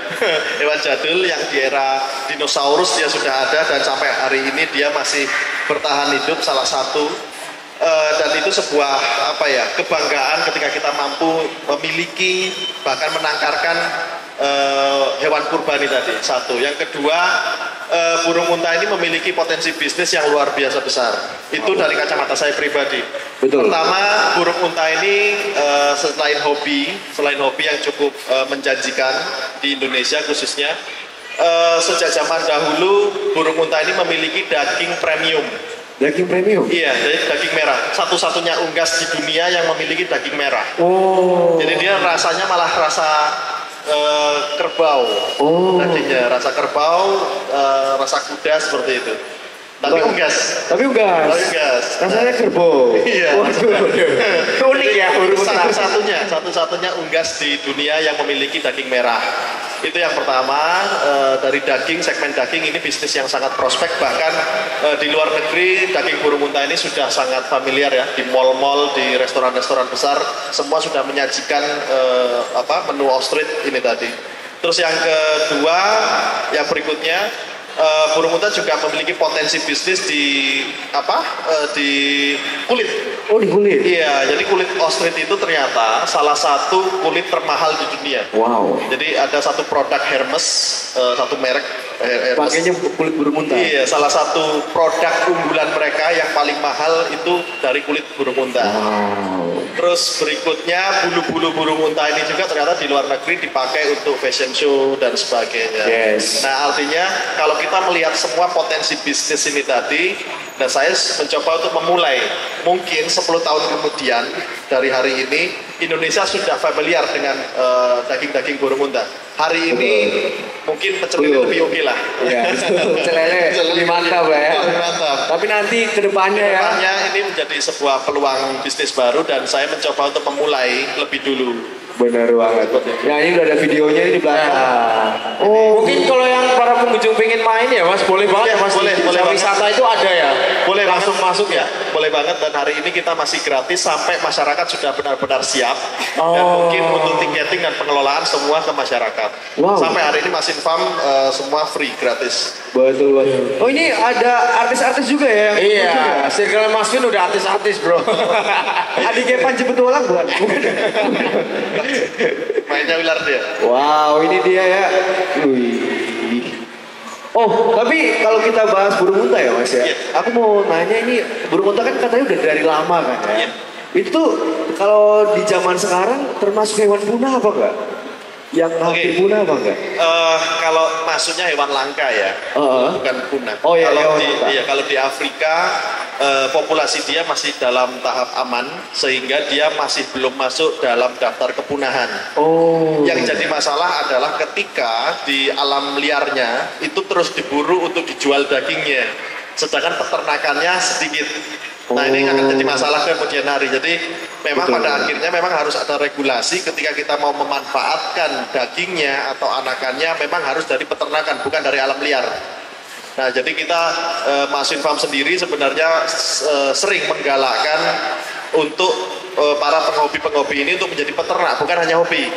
Hewan jadul yang di era dinosaurus dia sudah ada dan sampai hari ini dia masih bertahan hidup, salah satu. Dan itu sebuah kebanggaan ketika kita mampu memiliki bahkan menangkarkan hewan kurban ini tadi. Satu. Yang kedua, burung unta ini memiliki potensi bisnis yang luar biasa besar. Itu dari kacamata saya pribadi. Betul. Pertama, burung unta ini selain hobi yang cukup menjanjikan di Indonesia khususnya, sejak zaman dahulu burung unta ini memiliki daging premium. Daging premium? Iya, jadi daging merah. Satu-satunya unggas di dunia yang memiliki daging merah. Oh. Jadi dia rasanya malah rasa kerbau. Dagingnya rasa kerbau, rasa kuda seperti itu. Tapi unggas. Rasanya kerbau. Iya. Unik ya burung unta. Satu-satunya unggas di dunia yang memiliki daging merah. Itu yang pertama. Dari segmen daging ini bisnis yang sangat prospek. Bahkan di luar negeri daging burung unta ini sudah sangat familiar ya. Di mall-mall, di restoran-restoran besar, semua sudah menyajikan menu ostrich ini tadi. Terus yang kedua, yang berikutnya, burung unta juga memiliki potensi bisnis di kulit. Oh, di kulit? Iya, jadi kulit ostrich itu ternyata salah satu kulit termahal di dunia. Wow. Jadi ada satu produk Hermes, satu merek Pakainya kulit burung unta. Iya, salah satu produk unggulan mereka yang paling mahal itu dari kulit burung unta. Wow. Terus berikutnya bulu-bulu burung unta ini juga ternyata di luar negeri dipakai untuk fashion show dan sebagainya. Yes. Nah artinya kalau kita melihat semua potensi bisnis ini tadi, nah saya mencoba untuk memulai. Mungkin 10 tahun kemudian dari hari ini Indonesia sudah familiar dengan daging-daging burung unta. Hari ini mungkin pecel lele lebih oke lah. Iya, pecel lele lebih mantap lah ya. Lebih mantap. Tapi nanti kedepannya ya. Kedepannya ini menjadi sebuah peluang bisnis baru dan saya mencoba untuk memulai lebih dulu. Benar banget. Ya ini udah ada videonya ini di belakang. Oh, mungkin kalau yang para pengunjung pengen main ya Mas, boleh banget ya Mas. Boleh Desa wisata itu ada ya. Boleh langsung banget. masuk ya. Boleh banget dan hari ini kita masih gratis sampai masyarakat sudah benar-benar siap dan mungkin untuk tiketing dan pengelolaan semua ke masyarakat. Wow. Sampai hari ini Masin Farm semua free gratis. Betul banget. Oh ini ada artis-artis juga ya? Iya, Circle Mas Vin udah artis-artis bro. Adiknya Panji Petualang bukan? Mainnya ular dia. Wow, ini dia ya. Wih. Oh, tapi kalau kita bahas burung unta ya Mas ya. Iya. Aku mau nanya ini burung unta kan katanya udah dari lama kan ya. Iya. Itu tuh kalau di zaman sekarang termasuk hewan punah apa enggak? Yang hampir punah apa enggak? Kalau maksudnya hewan langka ya, bukan punah. Oh iya, kalau hewan langka. kalau di Afrika populasi dia masih dalam tahap aman sehingga dia masih belum masuk dalam daftar kepunahan. Oh. Yang jadi masalah adalah ketika di alam liarnya itu terus diburu untuk dijual dagingnya, sedangkan peternakannya sedikit. Nah ini akan jadi masalah kemudian hari. Jadi memang pada akhirnya memang harus ada regulasi ketika kita mau memanfaatkan dagingnya atau anakannya memang harus dari peternakan bukan dari alam liar. Nah jadi kita Masin Farm sendiri sebenarnya sering menggalakkan untuk para penghobi-penghobi ini untuk menjadi peternak bukan hanya hobi.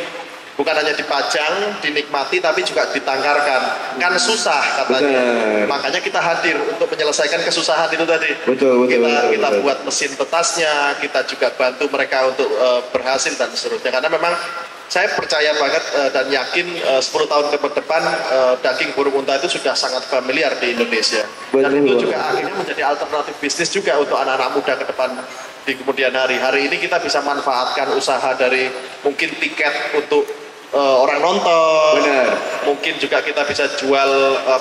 Bukan hanya dipajang, dinikmati, tapi juga ditangkarkan. Kan susah katanya. Betul. Makanya kita hadir untuk menyelesaikan kesusahan itu tadi. Betul, Kita betul. buat mesin tetasnya, kita juga bantu mereka untuk berhasil dan seterusnya. Karena memang saya percaya banget dan yakin 10 tahun ke depan daging burung unta itu sudah sangat familiar di Indonesia. Dan itu juga akhirnya menjadi alternatif bisnis juga untuk anak-anak muda ke depan. Di kemudian hari. Hari ini kita bisa manfaatkan usaha dari mungkin tiket untuk orang nonton. Benar. Mungkin juga kita bisa jual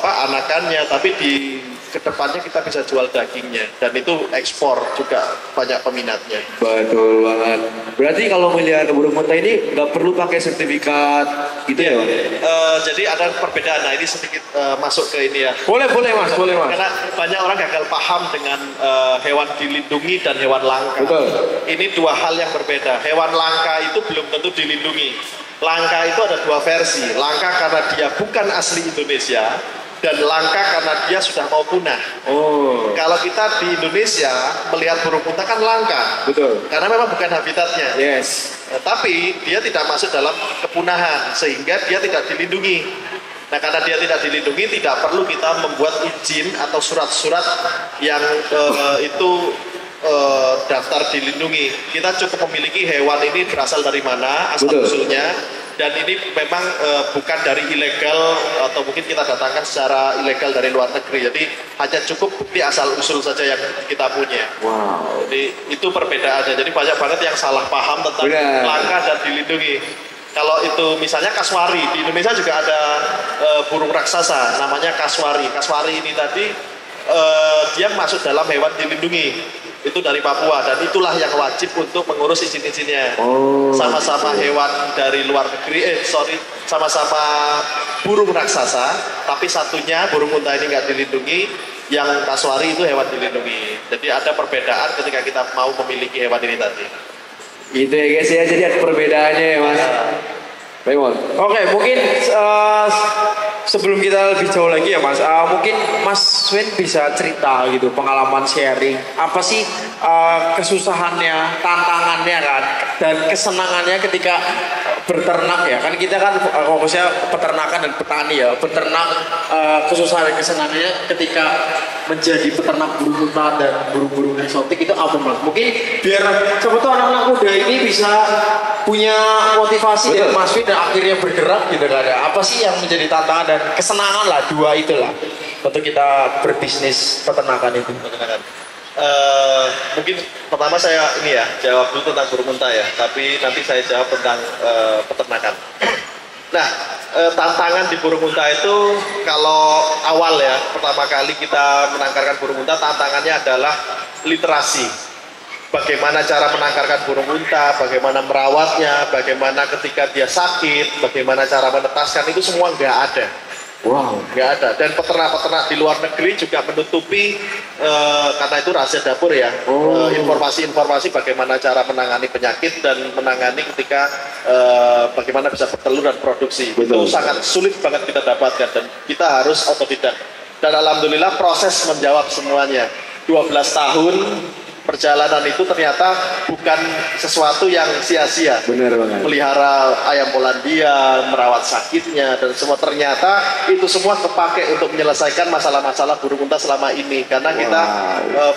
anakannya, tapi di kedepannya kita bisa jual dagingnya dan itu ekspor juga banyak peminatnya. Betul banget. Berarti kalau melihara burung unta ini nggak perlu pakai sertifikat gitu ya, Bang? Jadi ada perbedaan. Nah ini sedikit masuk ke ini ya. Boleh Mas. Karena banyak orang gagal paham dengan hewan dilindungi dan hewan langka. Betul. Ini dua hal yang berbeda. Hewan langka itu belum tentu dilindungi. Langka itu ada dua versi. Langka karena dia bukan asli Indonesia dan langka karena dia sudah mau punah. Oh. Kalau kita di Indonesia melihat burung unta kan langka. Betul. Karena memang bukan habitatnya. Yes. Tapi dia tidak masuk dalam kepunahan sehingga dia tidak dilindungi. Nah karena dia tidak dilindungi tidak perlu kita membuat izin atau surat-surat yang itu daftar dilindungi. Kita cukup memiliki hewan ini berasal dari mana, asal usulnya, dan ini memang bukan dari ilegal atau mungkin kita datangkan secara ilegal dari luar negeri. Jadi hanya cukup bukti asal usul saja yang kita punya. Wow. Jadi itu perbedaannya. Jadi banyak banget yang salah paham tentang langka dan dilindungi. Kalau itu misalnya kaswari, di Indonesia juga ada burung raksasa namanya kaswari. Kaswari ini tadi dia masuk dalam hewan dilindungi. Itu dari Papua dan itulah yang wajib untuk mengurus izin-izinnya. Sama-sama hewan dari luar negeri, sama-sama burung raksasa, tapi satunya burung unta ini nggak dilindungi, yang kaswari itu hewan dilindungi. Jadi ada perbedaan ketika kita mau memiliki hewan ini tadi. Itu ya guys ya, jadi ada perbedaannya ya Mas. Raymond. Oke, mungkin sebelum kita lebih jauh lagi ya Mas, mungkin Mas Win bisa cerita gitu, pengalaman sharing, apa sih kesusahannya, tantangannya kan, dan kesenangannya ketika berternak ya, kan kita kan fokusnya peternakan dan petani ya. Beternak kesusahan kesenangannya ketika menjadi peternak burung unta dan burung-burung eksotik itu apa Mas? Mungkin biar sebetulnya anak-anak muda ini bisa punya motivasi dari Mas Fit dan akhirnya bergerak gitu kan. Apa sih yang menjadi tantangan dan kesenangan lah, dua itulah untuk kita berbisnis peternakan itu. Mungkin pertama saya ini ya jawab dulu tentang burung unta ya, tapi nanti saya jawab tentang peternakan. Nah, tantangan di burung unta itu kalau awal ya, pertama kali kita menangkarkan burung unta, tantangannya adalah literasi. Bagaimana cara menangkarkan burung unta, bagaimana merawatnya, bagaimana ketika dia sakit, bagaimana cara menetaskan, itu semua nggak ada. Wow. Nggak ada. Dan peternak-peternak di luar negeri juga menutupi karena itu rahasia dapur ya. Informasi-informasi bagaimana cara menangani penyakit dan menangani ketika bagaimana bisa bertelur dan produksi. Betul. Itu sangat sulit banget kita dapatkan dan kita harus otodidak. Dan alhamdulillah proses menjawab semuanya. 12 tahun perjalanan itu ternyata bukan sesuatu yang sia-sia. Benar banget. Melihara ayam Polandia, merawat sakitnya, dan semua ternyata itu semua terpakai untuk menyelesaikan masalah-masalah burung unta selama ini. Karena kita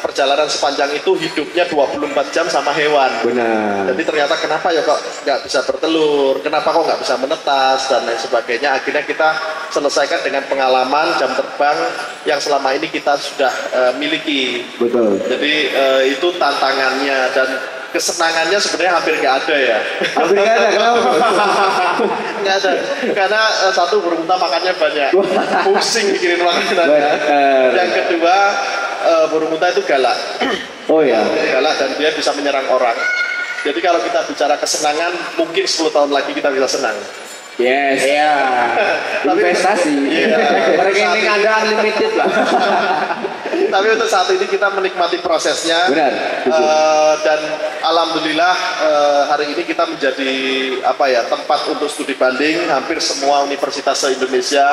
perjalanan sepanjang itu hidupnya 24 jam sama hewan. Benar. Jadi ternyata kenapa ya kok nggak bisa bertelur, kenapa kok nggak bisa menetas, dan lain sebagainya. Akhirnya kita selesaikan dengan pengalaman jam terbang yang selama ini kita sudah miliki. Betul. Jadi itu tantangannya dan kesenangannya sebenarnya hampir nggak ada ya. Hampir nggak ada, kenapa? Nggak ada, karena satu burung unta makannya banyak, pusing mikirin makanannya. Yang kedua burung unta itu galak. Oh ya. Galak dan dia bisa menyerang orang. Jadi kalau kita bicara kesenangan, mungkin 10 tahun lagi kita bisa senang. Yes. Iya. Investasi. Iya. Rekening Anda unlimited lah. Tapi untuk saat ini kita menikmati prosesnya. Benar. Dan alhamdulillah hari ini kita menjadi tempat untuk studi banding hampir semua universitas se-Indonesia,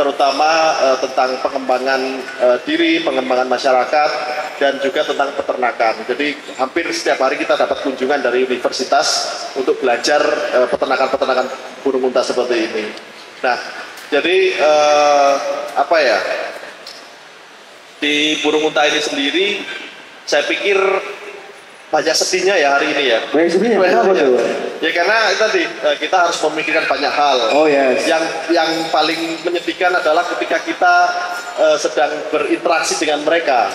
terutama tentang pengembangan diri, pengembangan masyarakat, dan juga tentang peternakan. Jadi hampir setiap hari kita dapat kunjungan dari universitas untuk belajar peternakan-peternakan burung unta seperti ini. Nah, jadi di burung unta ini sendiri, saya pikir banyak sedihnya ya hari ini ya. Banyak sedihnya, kenapa tuh? Ya karena tadi kita harus memikirkan banyak hal. Oh yes. Yang paling menyedihkan adalah ketika kita sedang berinteraksi dengan mereka.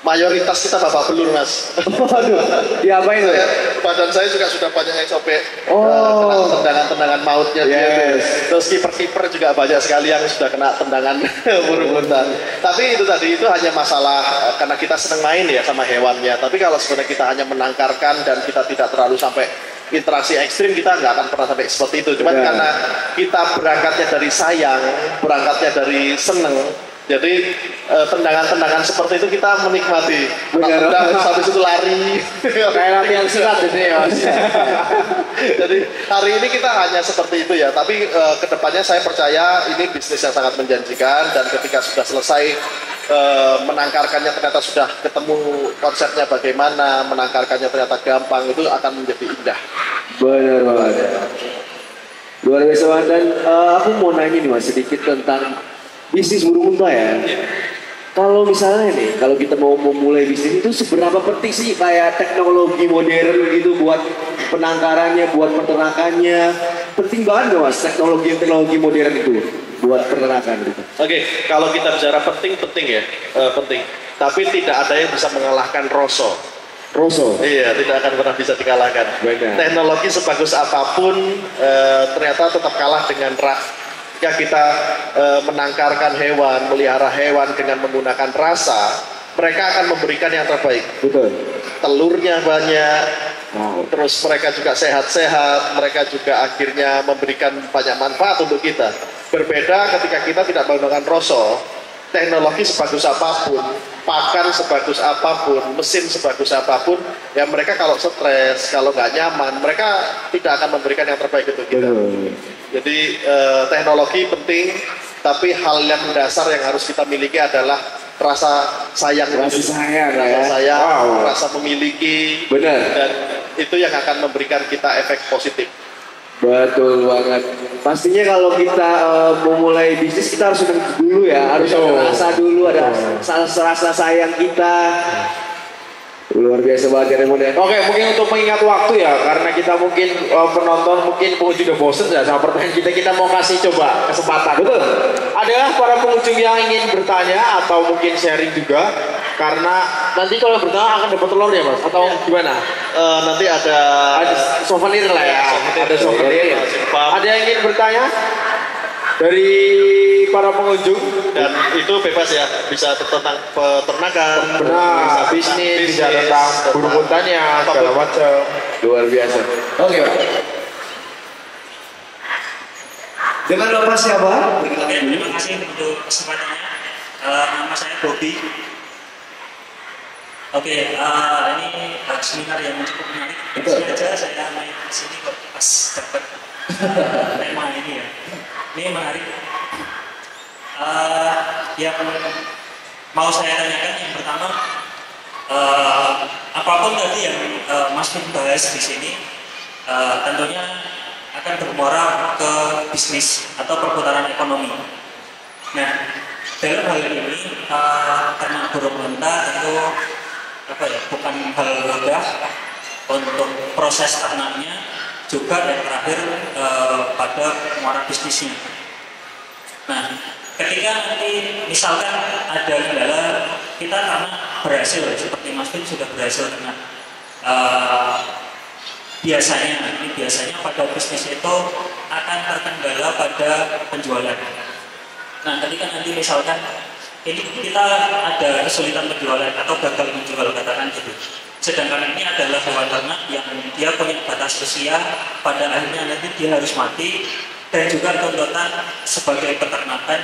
Mayoritas kita babak belur Mas. Waduh, diapain tuh? Badan saya juga sudah banyak yang sobek. Oh. Kena tendangan-tendangan mautnya dia. Terus kiper-kiper juga banyak sekali yang sudah kena tendangan burung unta. Tapi itu tadi itu hanya masalah karena kita senang main ya sama hewannya. Tapi kalau sebenarnya kita hanya menangkarkan dan kita tidak terlalu sampai interaksi ekstrim, kita nggak akan pernah sampai seperti itu. Cuman karena kita berangkatnya dari sayang, berangkatnya dari seneng. Jadi tendangan-tendangan seperti itu kita menikmati. Habis itu lari. Kayak latihan silat gitu ya. Jadi hari ini kita hanya seperti itu ya. Tapi kedepannya saya percaya ini bisnis yang sangat menjanjikan. Dan ketika sudah selesai menangkarkannya ternyata sudah ketemu konsepnya bagaimana, menangkarkannya ternyata gampang, itu akan menjadi indah. Benar banget. Luar biasa banget. Dan aku mau nanya nih Mas sedikit tentang bisnis burung unta ya. Kalau misalnya nih, kalau kita mau memulai bisnis itu seberapa penting sih kayak teknologi modern gitu buat penangkarannya, buat peternakannya? Penting banget gak Mas teknologi modern itu buat peternakan gitu? Oke, kalau kita bicara penting ya, penting. Tapi tidak ada yang bisa mengalahkan Rosso. Iya, tidak akan pernah bisa dikalahkan. Benar. Teknologi sebagus apapun ternyata tetap kalah dengan Jika kita menangkarkan hewan, melihara hewan dengan menggunakan rasa, mereka akan memberikan yang terbaik. Betul. Telurnya banyak, terus mereka juga sehat-sehat, mereka juga akhirnya memberikan banyak manfaat untuk kita. Berbeda ketika kita tidak menggunakan Rosso, teknologi sebagus apapun, pakan sebagus apapun, mesin sebagus apapun, ya mereka kalau stres, kalau nggak nyaman, mereka tidak akan memberikan yang terbaik untuk kita. Jadi teknologi penting, tapi hal yang mendasar yang harus kita miliki adalah rasa sayang, rasa memiliki. Benar. Dan itu yang akan memberikan kita efek positif. Betul banget. Pastinya kalau kita memulai bisnis kita harus senang dulu ya, harus ada rasa dulu, ada rasa sayang kita. Luar biasa banget ya Raymond ya. Oke, mungkin untuk mengingat waktu ya, karena kita mungkin penonton mungkin pengunjung udah bosen ya sama pertanyaan kita mau kasih coba kesempatan. Betul. Adakah para pengunjung yang ingin bertanya atau mungkin sharing juga? Karena nanti kalau bertanya akan dapat telur ya mas, atau gimana? Nanti ada Souvenir lah ya, ada souvenir. Ada yang ingin bertanya dari para pengunjung? Dan itu bebas ya, bisa tentang peternakan, Benar, bisnis, bisa tentang burung untanya, segala macam. Luar biasa. Oke Pak. Dengan Bapak siapa? Oke, terima kasih untuk kesempatannya. Nama saya Bobby. Oke, ini seminar yang cukup menarik. Sengaja saya main di sini kok pas dapat tema ini ya. Ini menarik. Yang mau saya tanyakan yang pertama, apapun tadi yang Mas Vin bahas di sini, tentunya akan bermuara ke bisnis atau perputaran ekonomi. Nah, dalam hal ini karena burung unta tentu bukan hal mudah untuk proses ternaknya, juga yang terakhir pada muara bisnisnya. Nah, ketika nanti misalkan ada kendala, kita karena berhasil seperti Mas Vin sudah berhasil ternak, biasanya pada bisnis itu akan terkendala pada penjualan. Nah, ketika nanti misalkan ini kita ada kesulitan penjualan atau gagal menjual, katakan gitu. Sedangkan ini adalah hewan ternak yang dia punya batas usia, pada akhirnya nanti dia harus mati, dan juga tuntutan sebagai peternakan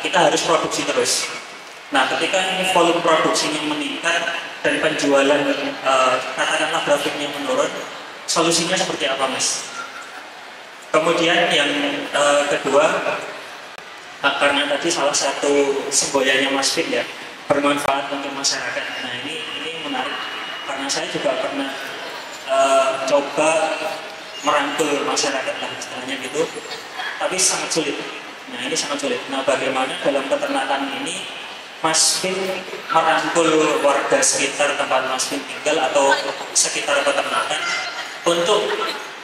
kita harus produksi terus. Nah, ketika ini volume produksinya meningkat dan penjualan katakanlah grafiknya menurun, solusinya seperti apa, Mas? Kemudian yang kedua, karena tadi salah satu semboyannya Mas Vin ya, bermanfaat untuk masyarakat. Nah, ini menarik karena saya juga pernah coba merangkul masyarakat lah istilahnya gitu, tapi sangat sulit. Nah, ini sangat sulit. Nah, bagaimana dalam peternakan ini Mas Vin merangkul warga sekitar tempat Mas Vin tinggal atau sekitar peternakan untuk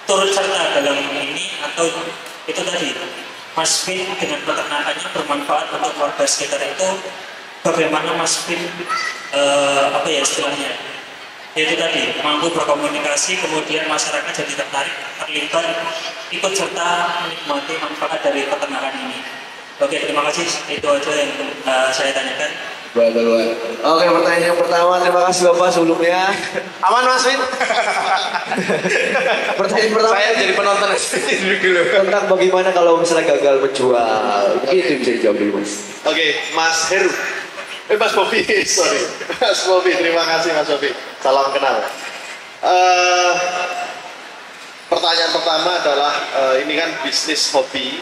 turut serta dalam ini, atau itu tadi Mas Vin dengan peternakannya bermanfaat untuk warga sekitar itu, bagaimana Mas Vin istilahnya, yaitu tadi mampu berkomunikasi, kemudian masyarakat jadi tertarik, terlibat, ikut serta menikmati manfaat dari peternakan ini. Oke, terima kasih, itu aja yang saya tanyakan. Betul. Oke, pertanyaan yang pertama, terima kasih Bapak sebelumnya. Aman Mas Vin? Pertanyaan pertama, Saya jadi penonton dulu. tentang bagaimana kalau misalnya gagal menjual. Itu bisa dijawab dulu Mas. Oke, Mas Heru. Mas Bobby, sorry. Mas Bobby, terima kasih Mas Bobby. Salam kenal. Pertanyaan pertama adalah, ini kan bisnis hobi,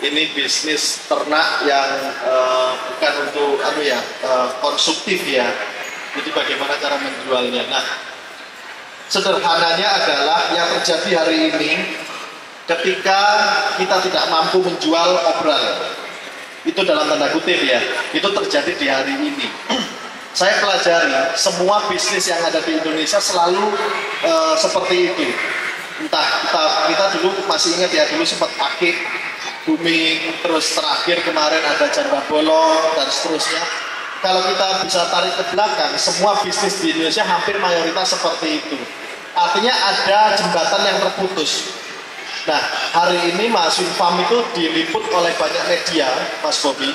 ini bisnis ternak yang bukan untuk konsumtif ya. Jadi bagaimana cara menjualnya? Nah, sederhananya adalah yang terjadi hari ini, ketika kita tidak mampu menjual obral, itu dalam tanda kutip ya, itu terjadi di hari ini. Saya pelajari semua bisnis yang ada di Indonesia selalu seperti itu. Entah kita dulu masih ingat ya, dulu sempat akik, booming, terus terakhir kemarin ada janda bolong dan seterusnya. Kalau kita bisa tarik ke belakang, semua bisnis di Indonesia hampir mayoritas seperti itu. Artinya ada jembatan yang terputus. Nah, hari ini Mas Vin Farm itu diliput oleh banyak media, Mas Bobby.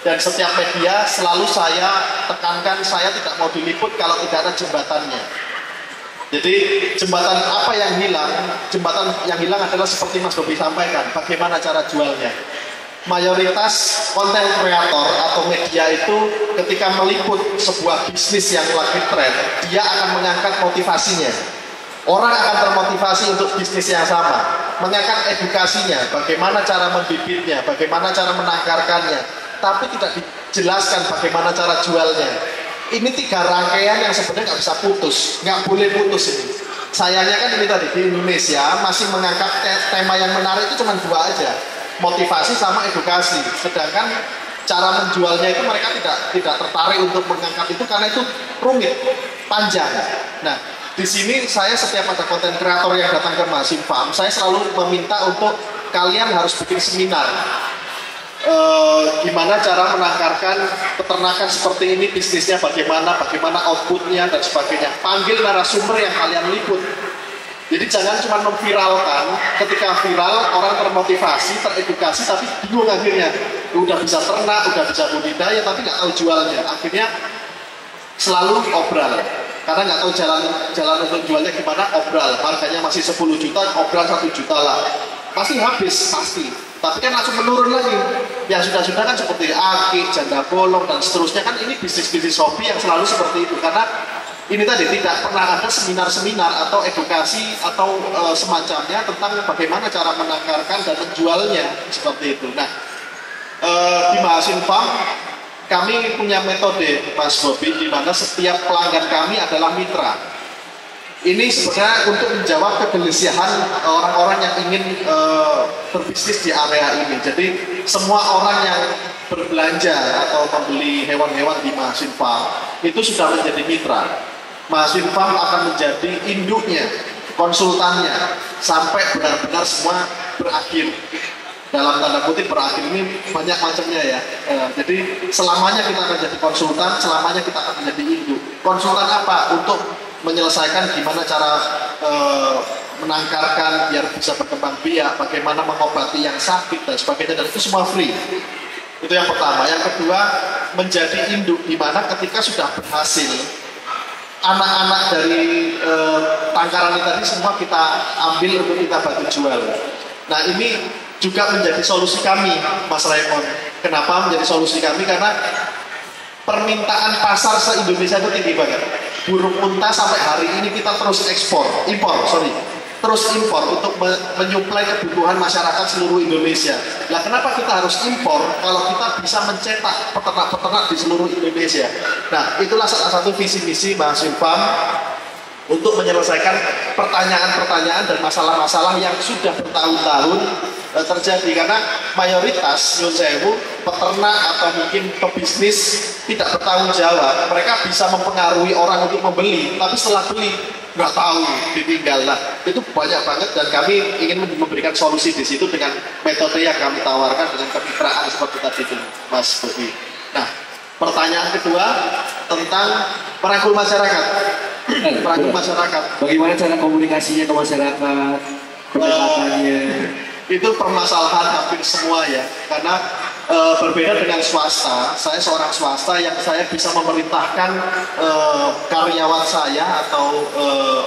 Dan setiap media selalu saya tekankan, saya tidak mau diliput kalau tidak ada jembatannya. Jadi jembatan apa yang hilang? Jembatan yang hilang adalah seperti Mas Bobby sampaikan, bagaimana cara jualnya. Mayoritas konten kreator atau media itu ketika meliput sebuah bisnis yang lagi tren, dia akan mengangkat motivasinya. Orang akan termotivasi untuk bisnis yang sama, mengangkat edukasinya, bagaimana cara membibitnya, bagaimana cara menangkarkannya, tapi tidak dijelaskan bagaimana cara jualnya. Ini 3 rangkaian yang sebenarnya nggak bisa putus, nggak boleh putus ini. sayangnya kan ini tadi di Indonesia masih mengangkat tema yang menarik itu cuma dua aja, motivasi sama edukasi. Sedangkan cara menjualnya itu mereka tidak tertarik untuk mengangkat itu karena itu rumit, panjang. Nah, di sini saya setiap ada konten kreator yang datang ke Masin Farm, saya selalu meminta untuk kalian harus bikin seminar. Gimana cara menangkarkan peternakan seperti ini, bisnisnya bagaimana outputnya dan sebagainya. Panggil narasumber yang kalian liput. Jadi jangan cuma memviralkan, ketika viral orang termotivasi, teredukasi, tapi bingung akhirnya. Udah bisa ternak, udah bisa budidaya, tapi nggak tahu jualnya. Akhirnya selalu obral. Karena nggak tahu jalan untuk jualnya gimana, obral. Harganya masih 10 juta, obral 1 juta lah. Pasti habis, pasti. Tapi kan langsung menurun lagi. Yang sudah-sudah kan seperti akik, janda bolong, dan seterusnya. Kan ini bisnis-bisnis Shopee yang selalu seperti itu. Karena ini tadi tidak pernah ada seminar-seminar atau edukasi atau semacamnya tentang bagaimana cara menangkarkan dan menjualnya seperti itu. Nah, di Masin Farm kami punya metode, Mas Bobi, di mana setiap pelanggan kami adalah mitra. Ini sebenarnya untuk menjawab kegelisahan orang-orang yang ingin berbisnis di area ini. Jadi semua orang yang berbelanja atau membeli hewan-hewan di Masin Farm itu sudah menjadi mitra. Masin Farm akan menjadi induknya, konsultannya, sampai benar-benar semua berakhir. Dalam tanda kutip berakhir ini banyak macamnya ya. Jadi selamanya kita akan jadi konsultan, selamanya kita akan menjadi induk. Konsultan apa? Untuk menyelesaikan gimana cara menangkarkan biar bisa berkembang biak, bagaimana mengobati yang sakit dan sebagainya, dan itu semua free. Itu yang pertama. Yang kedua, menjadi induk, di mana ketika sudah berhasil, anak-anak dari tangkaran ini tadi semua kita ambil untuk kita bantu jual. Nah, ini juga menjadi solusi kami, Mas Raymond. Kenapa menjadi solusi kami? Karena permintaan pasar se-Indonesia itu tinggi banget. Burung unta sampai hari ini kita terus terus impor untuk menyuplai kebutuhan masyarakat seluruh Indonesia. Nah, kenapa kita harus impor kalau kita bisa mencetak peternak-peternak di seluruh Indonesia? Nah, itulah salah satu visi misi Masin Farm untuk menyelesaikan pertanyaan-pertanyaan dan masalah-masalah yang sudah bertahun-tahun terjadi, karena mayoritas nyun sewu peternak atau mungkin pebisnis tidak bertanggung jawab. Mereka bisa mempengaruhi orang untuk membeli, tapi setelah beli nggak tahu, ditinggal. Nah, itu banyak banget, dan kami ingin memberikan solusi di situ dengan metode yang kami tawarkan dengan kemitraan seperti tadi itu, Mas Bobi. Nah, pertanyaan kedua tentang merangkul masyarakat. Merangkul masyarakat. Bagaimana cara komunikasinya ke masyarakat? Pendekatannya. Itu permasalahan hampir semua ya, karena berbeda dengan swasta. Saya seorang swasta yang saya bisa memerintahkan karyawan saya atau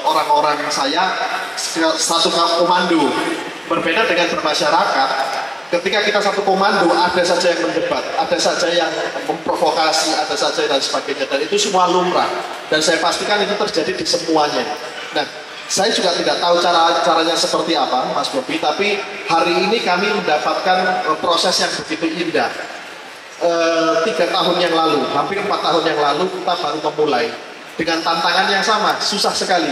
orang-orang saya satu komando. Berbeda dengan bermasyarakat, ketika kita satu komando, ada saja yang mendebat, ada saja yang memprovokasi, ada saja dan sebagainya, dan itu semua lumrah, dan saya pastikan itu terjadi di semuanya. Nah, saya juga tidak tahu caranya seperti apa, Mas Bobi, tapi hari ini kami mendapatkan proses yang begitu indah. 3 tahun yang lalu, hampir 4 tahun yang lalu kita baru memulai dengan tantangan yang sama, susah sekali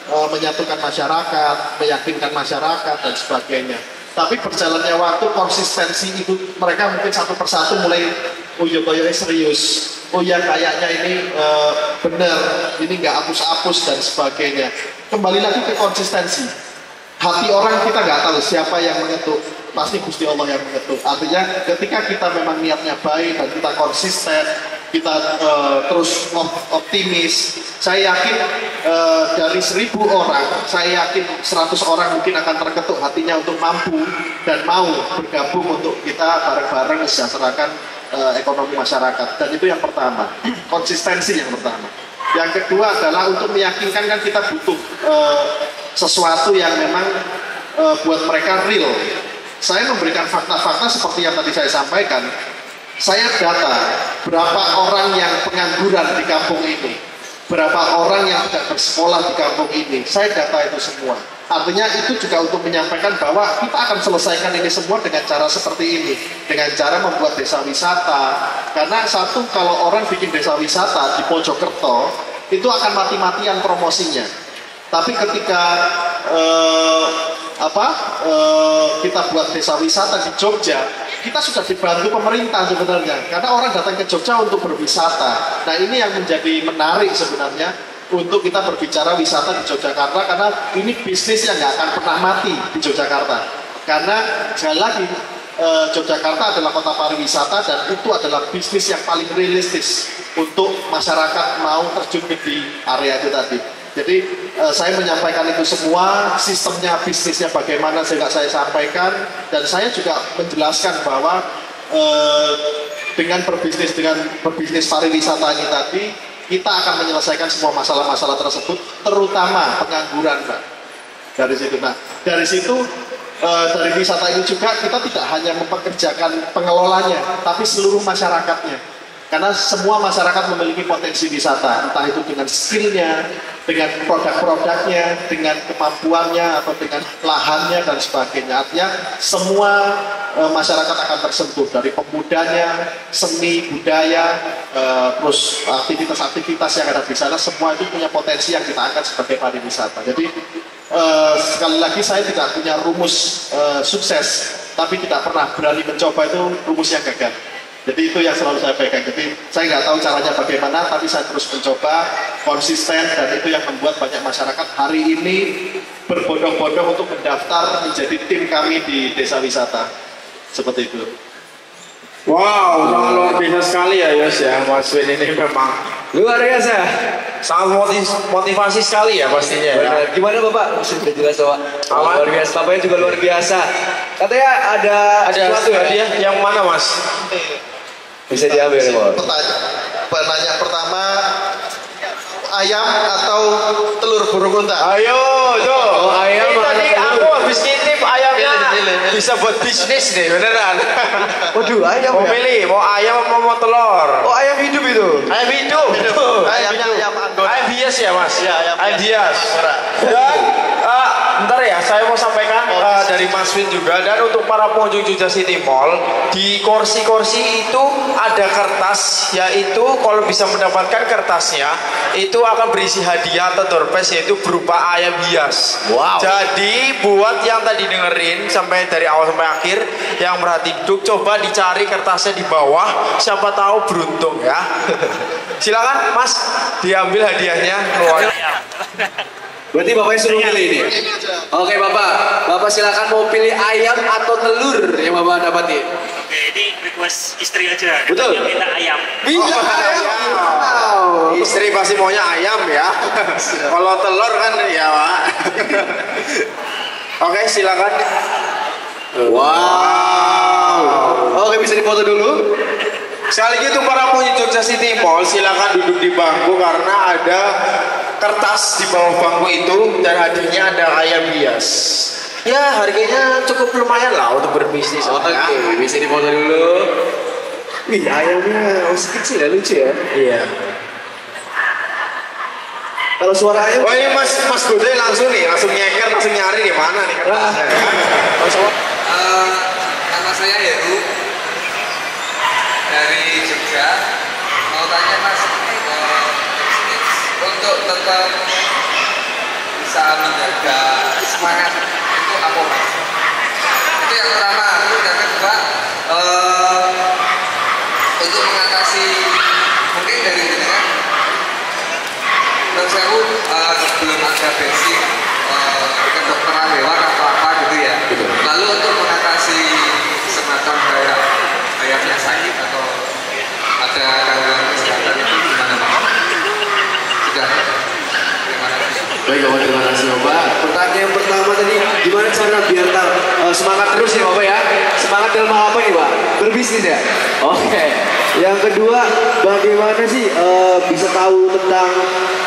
menyatukan masyarakat, meyakinkan masyarakat dan sebagainya. Tapi berjalannya waktu, konsistensi itu mereka mungkin satu persatu mulai, oh iya kayaknya serius, oh ya kayaknya ini benar, ini nggak hapus-hapus dan sebagainya. Kembali lagi ke konsistensi. Hati orang kita nggak tahu siapa yang mengetuk, pasti Gusti Allah yang mengetuk. Artinya ketika kita memang niatnya baik dan kita konsisten, kita terus optimis, saya yakin dari 1000 orang, saya yakin 100 orang mungkin akan terketuk hatinya untuk mampu dan mau bergabung untuk kita bareng-bareng mensejahterakan ekonomi masyarakat. Dan itu yang pertama, konsistensi yang pertama. Yang kedua adalah untuk meyakinkan, kan kita butuh sesuatu yang memang buat mereka real. Saya memberikan fakta-fakta seperti yang tadi saya sampaikan. Saya data berapa orang yang pengangguran di kampung ini, berapa orang yang tidak bersekolah di kampung ini. Saya data itu semua. Artinya itu juga untuk menyampaikan bahwa kita akan selesaikan ini semua dengan cara seperti ini, dengan cara membuat desa wisata. Karena satu, kalau orang bikin desa wisata di Mojokerto, itu akan mati-matian promosinya. Tapi ketika kita buat desa wisata di Jogja, kita sudah dibantu pemerintah sebenarnya, karena orang datang ke Jogja untuk berwisata. Nah ini yang menjadi menarik sebenarnya untuk kita berbicara wisata di Yogyakarta, karena ini bisnis yang nggak akan pernah mati di Yogyakarta. Karena sekali lagi Yogyakarta adalah kota pariwisata dan itu adalah bisnis yang paling realistis untuk masyarakat mau terjun di area itu tadi. Jadi saya menyampaikan itu semua, sistemnya, bisnisnya bagaimana saya sampaikan, dan saya juga menjelaskan bahwa dengan berbisnis pariwisata ini tadi, kita akan menyelesaikan semua masalah-masalah tersebut, terutama pengangguran, Mbak. Dari situ, nah, dari situ dari wisata ini juga kita tidak hanya mempekerjakan pengelolanya, tapi seluruh masyarakatnya. Karena semua masyarakat memiliki potensi wisata, entah itu dengan skillnya, dengan produk-produknya, dengan kemampuannya, atau dengan lahannya dan sebagainya. Artinya semua masyarakat akan tersentuh, dari pemudanya, seni, budaya, terus aktivitas-aktivitas yang ada di sana, semua itu punya potensi yang kita angkat sebagai pariwisata. Jadi sekali lagi saya tidak punya rumus sukses, tapi tidak pernah berani mencoba itu rumus yang gagal. Jadi itu yang selalu saya pegang. Jadi saya nggak tahu caranya bagaimana, tapi saya terus mencoba, konsisten, dan itu yang membuat banyak masyarakat hari ini berbondong-bondong untuk mendaftar menjadi tim kami di desa wisata. Seperti itu. Wow, sangat luar biasa sekali ya Yos ya, Mas Win ini memang Luar biasa. sangat motivasi sekali ya pastinya ya. Benar. Gimana Bapak? Sudah jelas Bapak. Apa? Luar biasa. Bapaknya juga luar biasa. Katanya ada sesuatu ya? hadiah yang mana Mas? Bisa diambil ya Pak. Pertanyaan pertama, ayam atau telur burung unta? Ayo, tuh. Oh, ayam Ini tadi atau aku habis ngintip ayamnya Pilih. bisa buat bisnis nih, beneran. Waduh, ayam Mau ya? milih, mau ayam apa mau telur? Oh, ayam hidup itu. Ayam hidup. Tuh, Ayamnya hidup. ayam Anggora. Ayam hias ya Mas? Iya, ayam hias. Dan bentar ya, saya mau sampaikan dari Mas Win juga, dan untuk para pengunjung Jogja City Mall, di kursi-kursi itu ada kertas, yaitu kalau bisa mendapatkan kertasnya itu akan berisi hadiah atau door prize, yaitu berupa ayam hias. Wow. Jadi buat yang tadi dengerin sampai dari awal sampai akhir, yang berhati duduk, coba dicari kertasnya di bawah, siapa tahu beruntung ya. Silakan Mas, diambil hadiahnya. Keluar. Berarti Bapaknya suruh pilih ini. Oke Bapak silakan mau pilih ayam atau telur yang Bapak dapati. Oke, ini request istri aja. Betul. Yang minta ayam. Bisa ayam. Wow. Istri pasti maunya ayam ya. Kalau telur kan ya Pak. Oke, silakan. Wow. Oke, bisa dipoto dulu. Sekali lagi untuk para pengunjung Jogja City Mall, silakan duduk di bangku karena ada kertas di bawah bangku itu, dan hadiahnya ada ayam hias. Ya, harganya cukup lumayan lah untuk berbisnis. Oke, bisa dipoto dulu. Wih, ayamnya masih kecil ya, lucu ya. Iya. Kalau suara ayam. Oh ini Mas Gode langsung nyeker, langsung nyari di mana nih kertasnya. Nama saya Heru dari Jogja. Mau tanya Mas, untuk tetap bisa menjaga semangat itu apa Mas? Itu yang pertama. Terus yang kedua, untuk mengatasi mungkin dari jenengan, menurut saya belum ada basic kedokteran hewan atau apa gitu ya. Lalu untuk mengatasi semacam kayak ayamnya sakit atau ada gangguan kesehatan itu gimana Pak? Sudah. Terima kasih. Baik Bapak, terima kasih Bapak. Pertanyaan pertama tadi, gimana cara biar semangat terus ya Bapak ya? Semangat dalam hal apa nih Pak? Berbisnis ya? Oke. Yang kedua, bagaimana sih bisa tahu tentang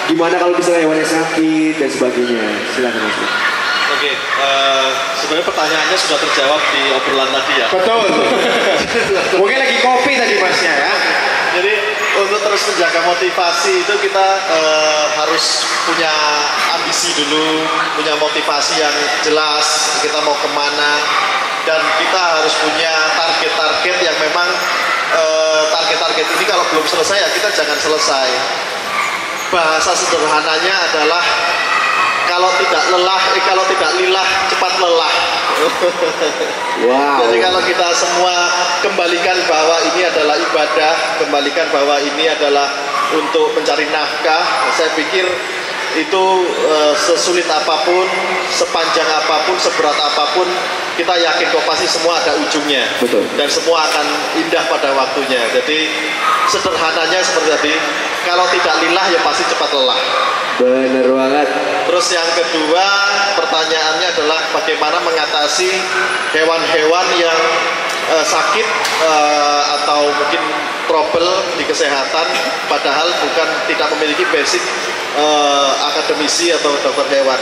gimana kalau misalnya hewannya sakit dan sebagainya? Silakan Mas. Oke, sebenarnya pertanyaannya sudah terjawab di obrolan tadi ya. Betul. Mungkin lagi kopi tadi Masnya ya. Jadi untuk terus menjaga motivasi itu kita harus punya ambisi dulu, punya motivasi yang jelas, kita mau kemana, dan kita harus punya target-target yang memang target-target ini kalau belum selesai ya kita jangan selesai. Bahasa sederhananya adalah kalau tidak lilah cepat lelah. Wow. Jadi kalau kita semua kembalikan bahwa ini adalah ibadah, kembalikan bahwa ini adalah untuk mencari nafkah, saya pikir itu sesulit apapun, sepanjang apapun, seberat apapun, kita yakin kok pasti semua ada ujungnya. Betul. Dan semua akan indah pada waktunya. Jadi sederhananya seperti tadi, kalau tidak lilah ya pasti cepat lelah. Bener banget. Terus yang kedua pertanyaannya adalah bagaimana mengatasi hewan-hewan yang sakit atau mungkin trouble di kesehatan padahal bukan tidak memiliki basic akademisi atau dokter hewan.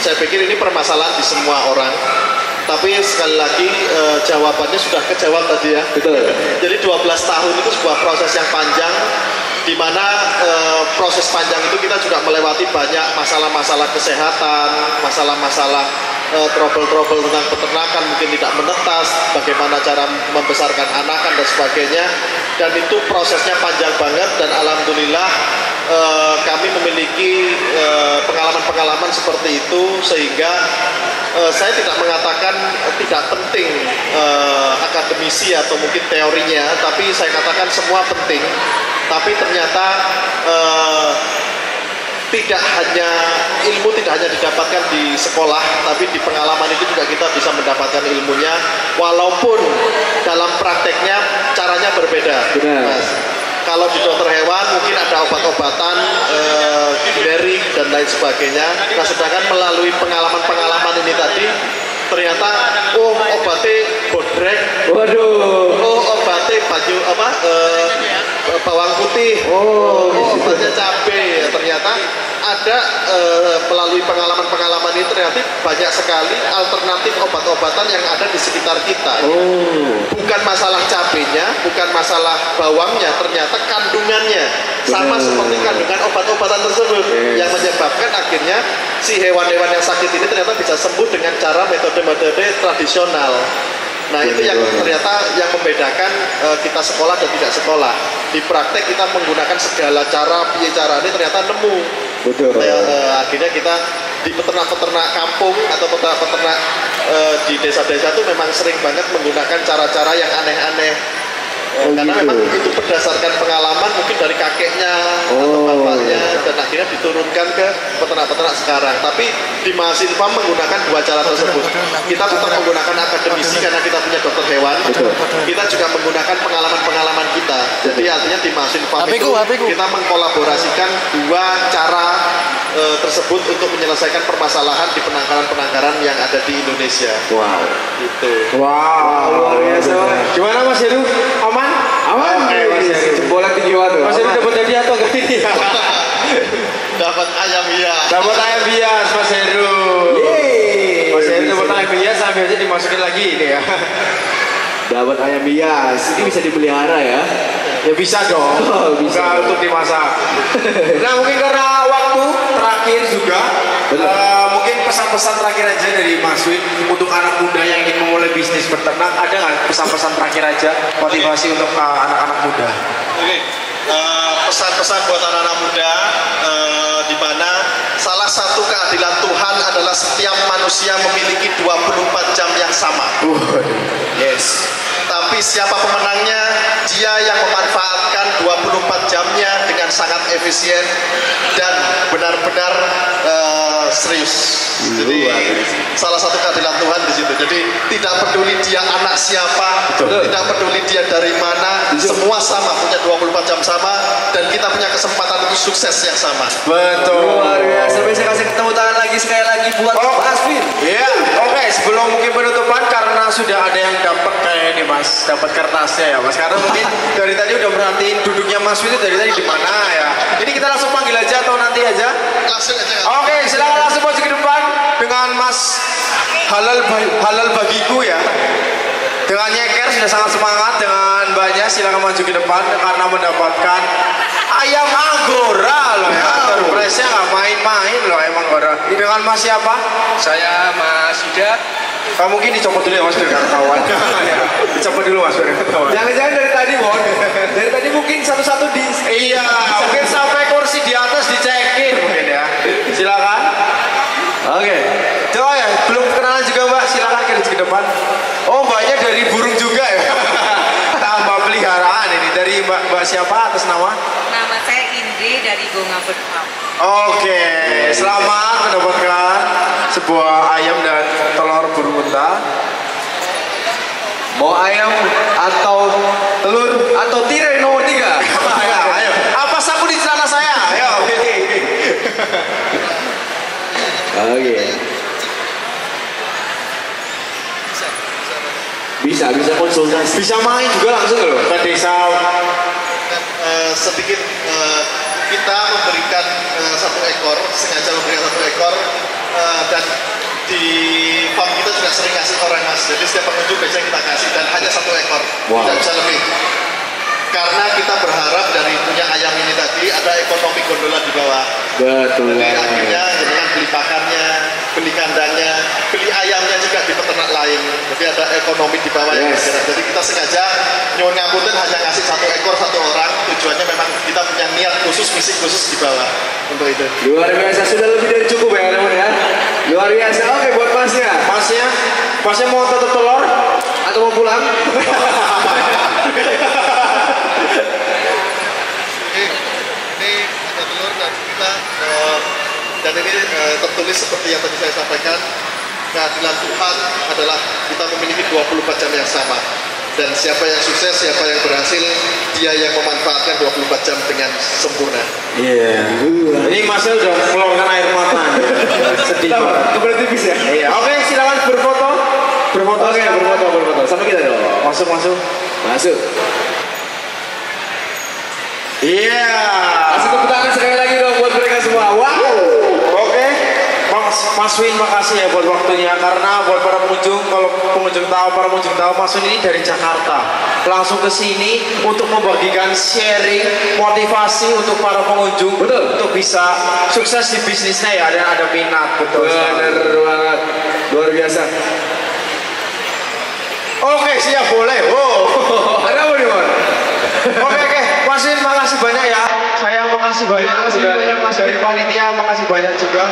Saya pikir ini permasalahan di semua orang. Tapi sekali lagi jawabannya sudah kejawab tadi ya. Betul. Jadi 12 tahun itu sebuah proses yang panjang, di mana proses panjang itu kita juga melewati banyak masalah-masalah kesehatan, masalah-masalah trouble-trouble tentang peternakan, mungkin tidak menetas, bagaimana cara membesarkan anakan dan sebagainya. Dan itu prosesnya panjang banget dan alhamdulillah kami memiliki pengalaman-pengalaman seperti itu sehingga saya tidak mengatakan tidak penting akademisi atau mungkin teorinya, tapi saya katakan semua penting. Tapi ternyata ilmu tidak hanya didapatkan di sekolah, tapi di pengalaman itu juga kita bisa mendapatkan ilmunya, walaupun dalam prakteknya caranya berbeda. Benar. Mas. Kalau di dokter hewan mungkin ada obat-obatan, generik dan lain sebagainya. Nah, sedangkan melalui pengalaman-pengalaman ini tadi, ternyata obatnya bodrek, obatnya bawang putih, obatnya cabai. Ternyata ada melalui pengalaman-pengalaman ini ternyata banyak sekali alternatif obat-obatan yang ada di sekitar kita. Bukan masalah cabenya, bukan masalah bawangnya, ternyata kandungannya sama seperti kandungan obat-obatan tersebut yang menyebabkan akhirnya si hewan-hewan yang sakit ini ternyata bisa sembuh dengan cara metode-metode tradisional. Nah, itu yang ternyata yang membedakan kita sekolah dan tidak sekolah. Di praktek kita menggunakan segala cara, cara ini ternyata nemu. Betul. Akhirnya kita di peternak-peternak kampung atau peternak-peternak di desa-desa itu memang sering banget menggunakan cara-cara yang aneh-aneh. Karena gitu. memang itu berdasarkan pengalaman mungkin dari kakeknya atau bapaknya dan akhirnya diturunkan ke peternak-peternak sekarang. Tapi di Mahasiswa menggunakan dua cara tersebut. Kita tetap menggunakan akademisi karena kita punya dokter hewan. Kita juga menggunakan pengalaman-pengalaman kita. Jadi artinya di Mahasiswa itu kita mengkolaborasikan dua cara tersebut untuk menyelesaikan permasalahan di penangkaran-penangkaran yang ada di Indonesia. Wow. Gitu. Wow, luar biasa. Gimana Mas Heru? Aman? Aman. Oke, Mas Heru. Jempolnya tinggi banget. Mas Heru dapat hadiah atau enggak ini? Dapat ayam hias. Dapat ayam bias Mas Heru. Yeay. Mas Heru dapat ayam bias, ayam biasnya dimasukin lagi ini ya. Dapat ayam hias. Ini bisa dipelihara ya? Ya bisa dong. Bisa. Bukan untuk dimasak. Nah, mungkin karena waktu terakhir juga mungkin pesan-pesan terakhir aja dari Mas Win untuk anak muda yang ingin memulai bisnis beternak, ada nggak pesan-pesan terakhir aja motivasi untuk anak-anak muda? Oke, pesan-pesan buat anak-anak muda di mana salah satu keadilan Tuhan adalah setiap manusia memiliki 24 jam yang sama. Yes. Tapi siapa pemenangnya? Dia yang memanfaatkan 24 jamnya dengan sangat efisien dan benar-benar serius. Jadi salah satu keadilan Tuhan di situ. Jadi tidak peduli dia anak siapa, tidak peduli dia dari mana, semua sama, punya 24 jam sama dan kita punya kesempatan untuk sukses yang sama. Betul. Luar biasa. Saya kasih tepuk tangan lagi sekali lagi buat Mas Win. Iya, oke. Sebelum mungkin penutupan karena sudah ada yang dapat kayak ini Mas, dapat kertasnya ya Mas. Karena mungkin dari tadi udah merhatiin duduknya Mas Win itu dari tadi di mana ya. Ini kita langsung panggil aja atau nanti aja? Langsung aja. Oke, silakan langsung maju ke depan dengan Mas halal bagiku ya. Dengan nyeker sudah sangat semangat, dengan Mbaknya silakan maju ke depan karena mendapatkan ayam anggora loh ya. Surprise-nya nggak main-main loh emang Anggora. Dengan Mas siapa? Saya Mas Yuda. Mungkin dicopot dulu ya Mas biar nggak ketahuan. Dicopot dulu Mas biar nggak ketahuan. Jangan-jangan dari tadi, Bon. Dari tadi mungkin satu-satu di... Iya, mungkin sampai kursi di atas dicekin mungkin ya. Silakan. siapa atas nama? Nama saya Indri dari Gonga Bird Farm. Oke, selamat mendapatkan sebuah ayam dan telur burung unta. Mau ayam atau telur atau tirai nomor 3? Ayo, apa sapu di celana saya? Ayo. Oke. Bisa konsultasi. Bisa main juga langsung loh ke desa. Sedikit kita memberikan 1 ekor, sengaja memberikan 1 ekor dan di farm kita juga sering ngasih orang mas, jadi setiap pengunjung biasanya kita kasih dan hanya 1 ekor, tidak bisa lebih. Karena kita berharap dari punya ayam ini tadi ada ekonomi gondola di bawah. Betul. Jadi akhirnya dengan beli pakannya, beli kandangnya, beli ayamnya juga di peternak lain. Jadi ada ekonomi di bawah yang bergerak. Jadi kita sengaja nyuwun ngapunten hanya ngasih 1 ekor 1 orang. Tujuannya memang kita punya niat khusus, misi khusus di bawah untuk itu. Luar biasa, sudah lebih dari cukup ya teman ya. Luar biasa. Oke, buat masnya mau tetap telur atau mau pulang? Ini ada telur dan ini tertulis seperti yang tadi saya sampaikan, keadilan Tuhan adalah kita memiliki 24 jam yang sama, dan siapa yang sukses, siapa yang berhasil, dia yang memanfaatkan 24 jam dengan sempurna. Ini masnya udah mengeluarkan air mata. Sedih banget. Kebetulan tipis ya. Iya. Oke, silakan berfoto. Oke, berfoto. Sama kita dong. Masuk. Iya. Kasih tepuk tangan sekali lagi dong buat mereka semua. Wow. Oke. Mas Win, makasih ya buat waktunya, karena buat para pengunjung, kalau para pengunjung tahu Mas Win ini dari Jakarta langsung ke sini untuk membagikan sharing motivasi untuk para pengunjung, betul, untuk bisa sukses di bisnisnya ya, dan ada minat. Betul. Bener banget, luar biasa. Oke, siap, boleh. Ada apa nih, Mon? Oke, Mas Win, makasih banyak ya. Saya makasih banyak. Dari panitia makasih banyak juga.